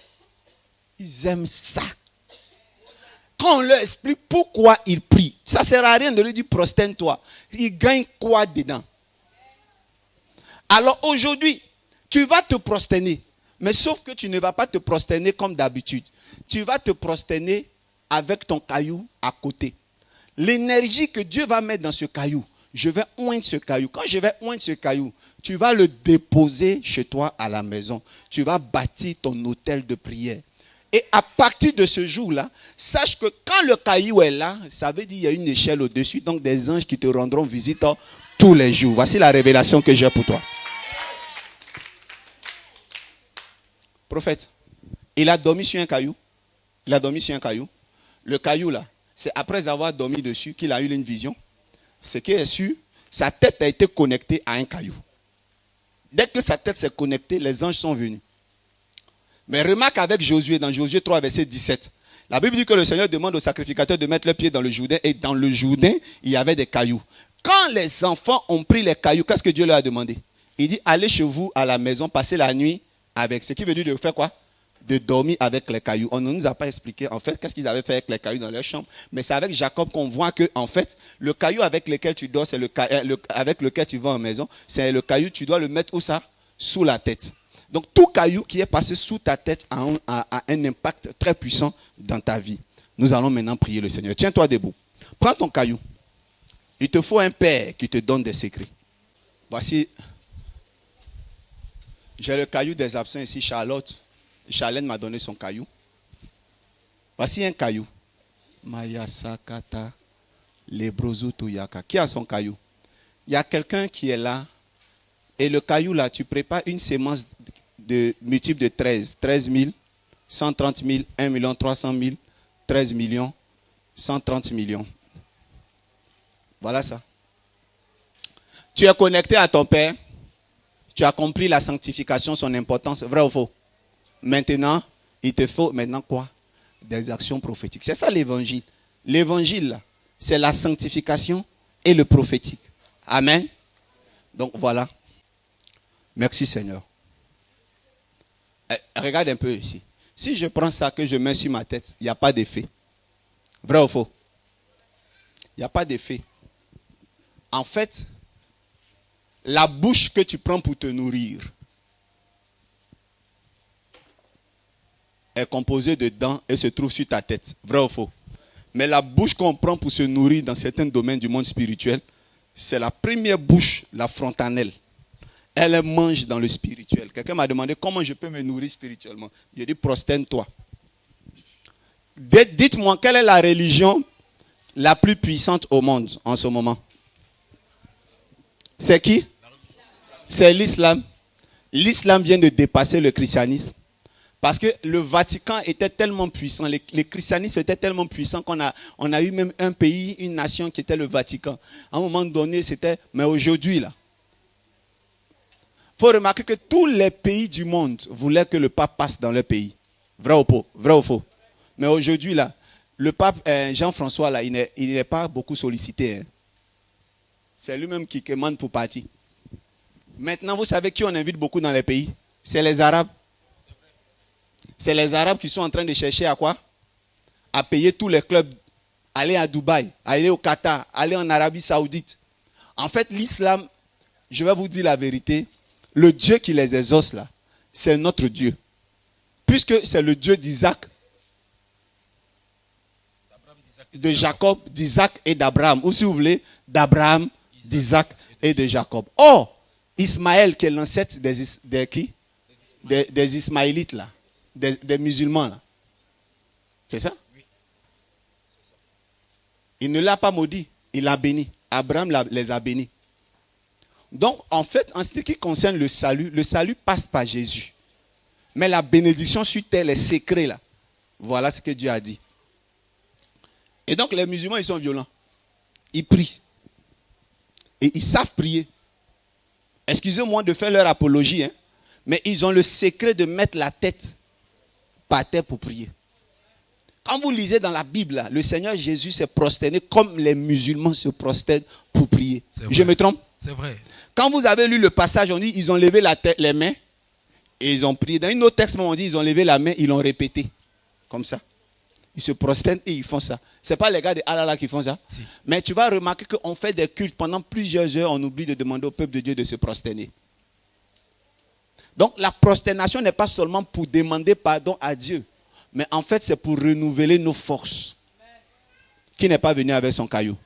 ils aiment ça. Quand on leur explique pourquoi ils prient, ça ne sert à rien de lui dire prosterne-toi. Ils gagnent quoi dedans? Alors aujourd'hui, tu vas te prosterner. Mais sauf que tu ne vas pas te prosterner comme d'habitude. Tu vas te prosterner avec ton caillou à côté. L'énergie que Dieu va mettre dans ce caillou, je vais oindre ce caillou. Quand je vais oindre ce caillou, tu vas le déposer chez toi à la maison. Tu vas bâtir ton autel de prière. Et à partir de ce jour-là, sache que quand le caillou est là, ça veut dire qu'il y a une échelle au-dessus, donc des anges qui te rendront visite tous les jours. Voici la révélation que j'ai pour toi. Prophète, il a dormi sur un caillou. Il a dormi sur un caillou. Le caillou là, c'est après avoir dormi dessus qu'il a eu une vision. Ce qui est sûr, sa tête a été connectée à un caillou. Dès que sa tête s'est connectée, les anges sont venus. Mais remarque avec Josué, dans Josué 3, verset 17. La Bible dit que le Seigneur demande aux sacrificateurs de mettre le pied dans le Jourdain. Et dans le Jourdain, il y avait des cailloux. Quand les enfants ont pris les cailloux, qu'est-ce que Dieu leur a demandé? Il dit, allez chez vous à la maison, passez la nuit avec. Ce qui veut dire de faire quoi? De dormir avec les cailloux. On ne nous a pas expliqué en fait qu'est-ce qu'ils avaient fait avec les cailloux dans leur chambre. Mais c'est avec Jacob qu'on voit que en fait le caillou avec lequel tu dors, c'est avec lequel tu vas en maison, c'est le caillou, tu dois le mettre où ça? Sous la tête. Donc tout caillou qui est passé sous ta tête a un impact très puissant dans ta vie. Nous allons maintenant prier le Seigneur. Tiens-toi debout. Prends ton caillou. Il te faut un père qui te donne des secrets. Voici. J'ai le caillou des absents ici, Charlotte. Charlène m'a donné son caillou. Voici un caillou. Maya Sakata Lebrozo Toyaka. Qui a son caillou? Il y a quelqu'un qui est là. Et le caillou là, tu prépares une sémence de multiple de 13. 13 000, 130 000, 1 million 300 000, 13 millions, 130 millions. Voilà ça. Tu es connecté à ton Père. Tu as compris la sanctification, son importance. Vrai ou faux? Maintenant, il te faut maintenant quoi? Des actions prophétiques. C'est ça l'évangile. L'évangile, c'est la sanctification et le prophétique. Amen. Donc voilà. Merci Seigneur. Regarde un peu ici. Si je prends ça que je mets sur ma tête, il n'y a pas d'effet. Vrai ou faux? Il n'y a pas d'effet. En fait, la bouche que tu prends pour te nourrir est composée de dents et se trouve sur ta tête. Vrai ou faux? Mais la bouche qu'on prend pour se nourrir dans certains domaines du monde spirituel, c'est la première bouche, la frontanelle. Elle mange dans le spirituel. Quelqu'un m'a demandé comment je peux me nourrir spirituellement. J'ai dit prosterne-toi. Dites-moi, quelle est la religion la plus puissante au monde en ce moment? C'est qui? C'est l'islam. L'islam vient de dépasser le christianisme. Parce que le Vatican était tellement puissant, les christianismes étaient tellement puissants qu'on a eu même un pays, une nation qui était le Vatican. À un moment donné, c'était... Mais aujourd'hui, là, il faut remarquer que tous les pays du monde voulaient que le pape passe dans leur pays. Vrai ou faux? Mais aujourd'hui, là, le pape Jean-François, là, il n'est pas beaucoup sollicité. Hein. C'est lui-même qui commande pour partir. Maintenant, vous savez qui on invite beaucoup dans les pays? C'est les Arabes. C'est les Arabes qui sont en train de chercher à quoi? À payer tous les clubs. Aller à Dubaï, aller au Qatar, aller en Arabie Saoudite. En fait, l'islam, je vais vous dire la vérité, le Dieu qui les exauce là, c'est notre Dieu. Puisque c'est le Dieu d'Isaac, de Jacob, d'Isaac et d'Abraham. Ou si vous voulez, d'Abraham, d'Isaac et de Jacob. Or, Ismaël, qui est l'ancêtre des qui? Des Ismaélites là. Des musulmans là. C'est ça? Oui. Il ne l'a pas maudit, il l'a béni. Abraham les a bénis. Donc, en fait, en ce qui concerne le salut passe par Jésus. Mais la bénédiction sur terre, les secrets là, voilà ce que Dieu a dit. Et donc, les musulmans, ils sont violents. Ils prient. Et ils savent prier. Excusez-moi de faire leur apologie, hein, mais ils ont le secret de mettre la tête par terre pour prier. Quand vous lisez dans la Bible, là, le Seigneur Jésus s'est prosterné comme les musulmans se prosternent pour prier. Je me trompe? C'est vrai. Quand vous avez lu le passage, on dit ils ont levé les mains et ils ont prié. Dans un autre texte, on dit ils ont levé la main, ils l'ont répété. Comme ça. Ils se prosternent et ils font ça. Ce n'est pas les gars de Allah qui font ça. Si. Mais tu vas remarquer qu'on fait des cultes pendant plusieurs heures, on oublie de demander au peuple de Dieu de se prosterner. Donc la prosternation n'est pas seulement pour demander pardon à Dieu, mais en fait c'est pour renouveler nos forces. Qui n'est pas venu avec son caillou?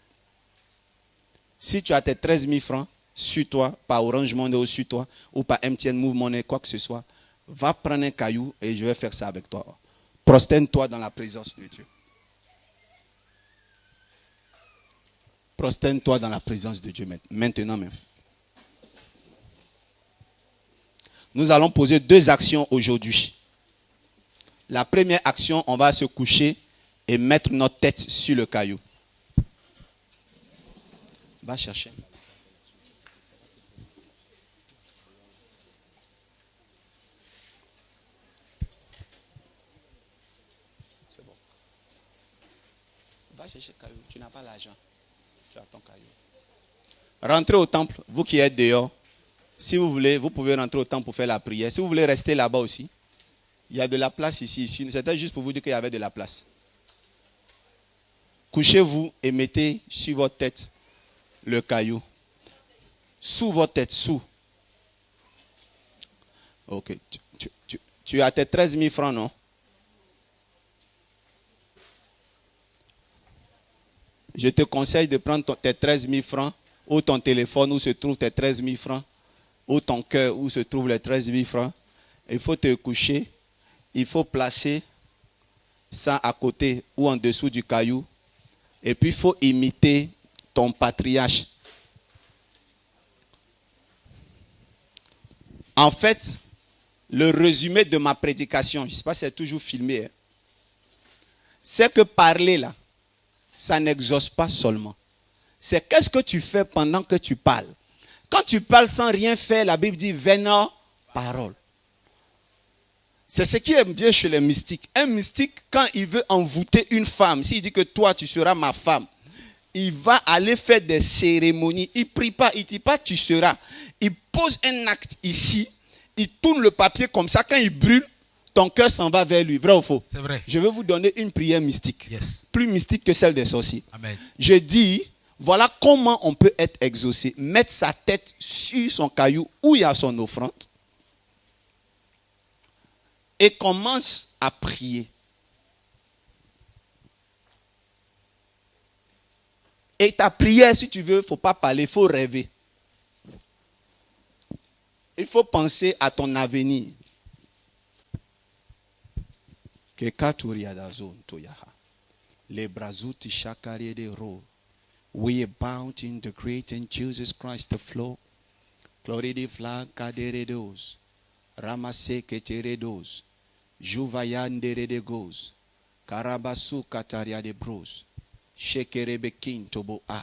Si tu as tes 13 000 francs sur toi, par Orange Money ou sur toi, ou par MTN Move Money, quoi que ce soit, va prendre un caillou et je vais faire ça avec toi. Prosterne-toi dans la présence de Dieu. Prosterne-toi dans la présence de Dieu maintenant même. Nous allons poser 2 actions aujourd'hui. La première action, on va se coucher et mettre notre tête sur le caillou. Va chercher. C'est bon. Va chercher le caillou. Tu n'as pas l'argent. Tu as ton caillou. Rentrez au temple, vous qui êtes dehors. Si vous voulez, vous pouvez rentrer au temple pour faire la prière. Si vous voulez rester là-bas aussi, il y a de la place ici. C'était juste pour vous dire qu'il y avait de la place. Couchez-vous et mettez sur votre tête le caillou. Sous votre tête, sous. Ok. Tu as tes 13 000 francs, non? Je te conseille de prendre tes 13 000 francs ou ton téléphone où se trouvent tes 13 000 francs ou ton cœur où se trouvent les 13 000 francs. Il faut te coucher. Il faut placer ça à côté ou en dessous du caillou. Et puis il faut imiter ton patriarche. En fait, le résumé de ma prédication, je ne sais pas si c'est toujours filmé, c'est que parler là, ça n'exauce pas seulement. C'est qu'est-ce que tu fais pendant que tu parles. Quand tu parles sans rien faire, la Bible dit vaines paroles. C'est ce qui est bien chez les mystiques. Un mystique, quand il veut envoûter une femme, s'il dit que toi tu seras ma femme, il va aller faire des cérémonies. Il ne prie pas, il ne dit pas tu seras. Il pose un acte ici, il tourne le papier comme ça. Quand il brûle, ton cœur s'en va vers lui. Vrai ou faux? C'est vrai. Je vais vous donner une prière mystique. Yes. Plus mystique que celle des sorciers. Amen. Je dis, voilà comment on peut être exaucé. Mettre sa tête sur son caillou où il y a son offrande. Et commence à prier. Et ta prière, si tu veux, il ne faut pas parler, il faut rêver. Il faut penser à ton avenir. Que katuriadazon toyaha. Le brazuti shakari de ro. We are bound in the great and Jesus Christ the flow. Glory de flag kaderedos. Ramase keteredos. Juvayan de goes. Karabasu kataria de bros. Shekerebekin tobo a.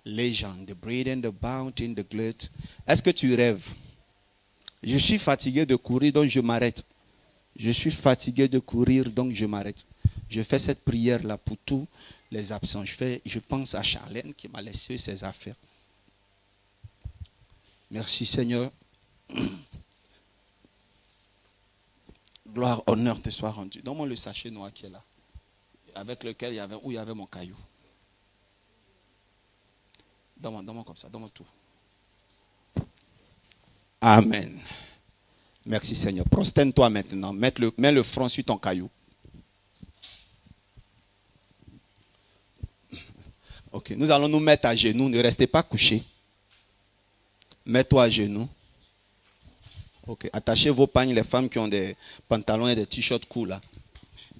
Legend, the bread and the bound in the glut. Est-ce que tu rêves? Je suis fatigué de courir, donc je m'arrête. Je suis fatigué de courir, donc je m'arrête. Je fais cette prière-là pour tous les absents. Je pense à Charlène qui m'a laissé ses affaires. Merci Seigneur. Gloire, honneur te soit rendu. Donne-moi le sachet noir qui est là, avec lequel il y avait mon caillou. Donne-moi comme ça, donne-moi tout. Amen. Merci Seigneur. Prosterne-toi maintenant. Mets le front sur ton caillou. Ok, nous allons nous mettre à genoux. Ne restez pas couchés. Mets-toi à genoux. Ok, attachez vos pagnes, les femmes qui ont des pantalons et des t-shirts courts là.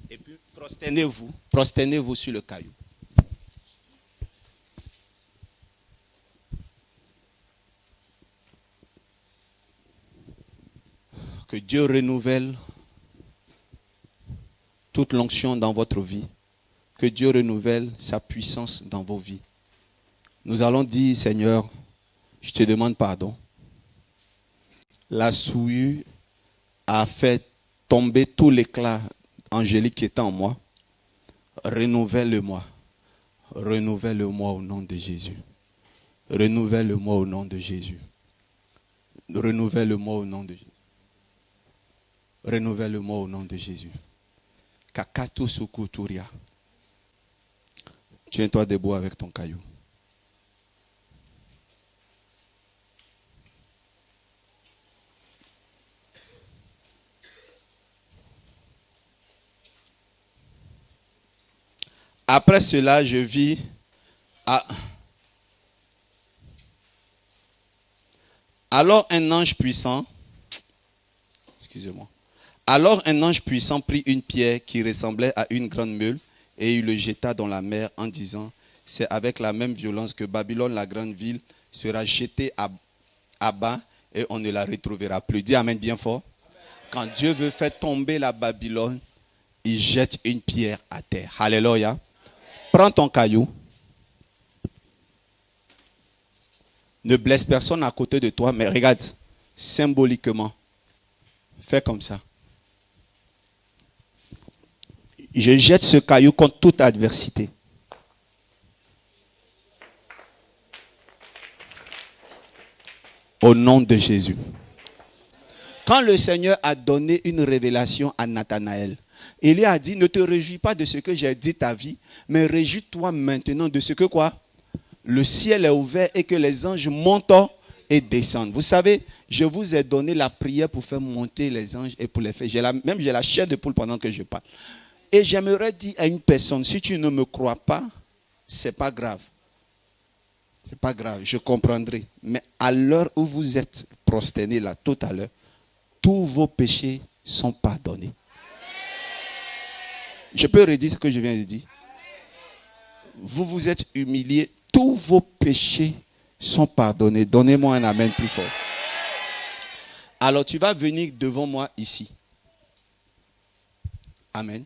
Et puis prosternez-vous sur le caillou. Que Dieu renouvelle toute l'onction dans votre vie. Que Dieu renouvelle sa puissance dans vos vies. Nous allons dire, Seigneur, je te demande pardon. La souillure a fait tomber tout l'éclat angélique qui était en moi. Renouvelle-le-moi. Renouvelle-le-moi au nom de Jésus. Renouvelle-le-moi au nom de Jésus. Renouvelle-le-moi au nom de Jésus. Renouvelle-moi au nom de Jésus. Kakato sukuturia. Tiens-toi debout avec ton caillou. Après cela, je vis alors un ange puissant, alors un ange puissant prit une pierre qui ressemblait à une grande meule et il le jeta dans la mer en disant, c'est avec la même violence que Babylone, la grande ville, sera jetée à bas et on ne la retrouvera plus. Dis Amen bien fort. Quand Dieu veut faire tomber la Babylone, il jette une pierre à terre. Alléluia. Prends ton caillou. Ne blesse personne à côté de toi, mais regarde, symboliquement, fais comme ça. Je jette ce caillou contre toute adversité. Au nom de Jésus. Quand le Seigneur a donné une révélation à Nathanaël, il lui a dit, ne te réjouis pas de ce que j'ai dit ta vie, mais réjouis-toi maintenant de ce que quoi? Le ciel est ouvert et que les anges montent et descendent. Vous savez, je vous ai donné la prière pour faire monter les anges et pour les faire. J'ai la chair de poule pendant que je parle. Et j'aimerais dire à une personne, si tu ne me crois pas, c'est pas grave. C'est pas grave, je comprendrai. Mais à l'heure où vous êtes prosternés là, tout à l'heure, tous vos péchés sont pardonnés. Je peux redire ce que je viens de dire. Vous vous êtes humiliés, tous vos péchés sont pardonnés. Donnez-moi un amen plus fort. Alors tu vas venir devant moi ici. Amen.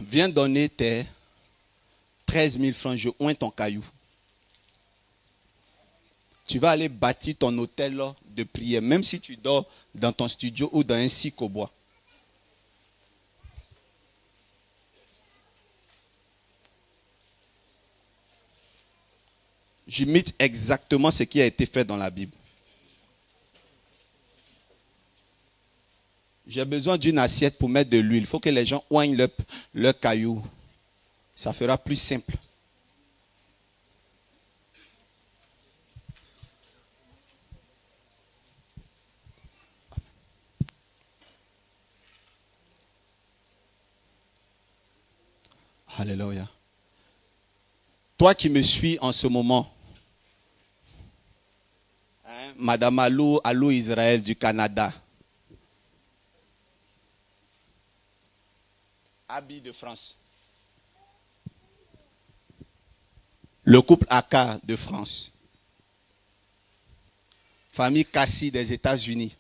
Viens donner tes 13 000 francs, je oins ton caillou. Tu vas aller bâtir ton hôtel de prière, même si tu dors dans ton studio ou dans un cycle au bois. J'imite exactement ce qui a été fait dans la Bible. J'ai besoin d'une assiette pour mettre de l'huile. Il faut que les gens oignent leur caillou. Ça fera plus simple. Alléluia. Toi qui me suis en ce moment, Madame Allô Israël du Canada, Abi de France, le couple Aka de France, famille Cassie des États-Unis.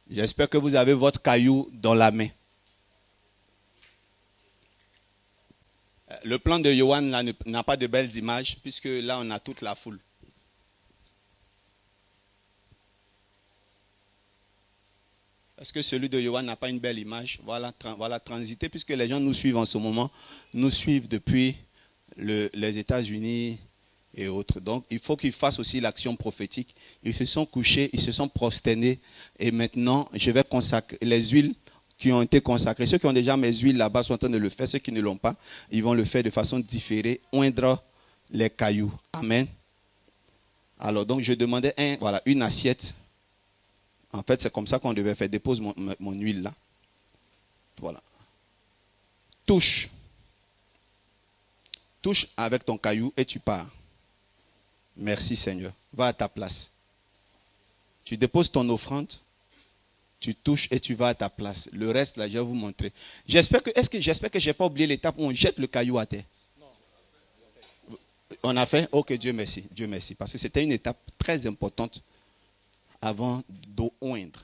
J'espère que vous avez votre caillou dans la main. Le plan de Johan n'a pas de belles images, puisque là on a toute la foule. Est-ce que celui de Johan n'a pas une belle image? Voilà, transiter, puisque les gens nous suivent en ce moment, nous suivent depuis les États-Unis et autres. Donc, il faut qu'ils fassent aussi l'action prophétique. Ils se sont couchés, ils se sont prosternés, et maintenant, je vais consacrer les huiles qui ont été consacrées. Ceux qui ont déjà mes huiles là-bas sont en train de le faire. Ceux qui ne l'ont pas, ils vont le faire de façon différée, oindre les cailloux. Amen. Alors, donc, je demandais une assiette. En fait, c'est comme ça qu'on devait faire. Dépose mon huile là. Voilà. Touche. Touche avec ton caillou et tu pars. Merci Seigneur. Va à ta place. Tu déposes ton offrande. Tu touches et tu vas à ta place. Le reste là, je vais vous montrer. J'espère que je n'ai pas oublié l'étape où on jette le caillou à terre. On a fait? Ok, Dieu merci. Dieu merci. Parce que c'était une étape très importante avant d'oindre.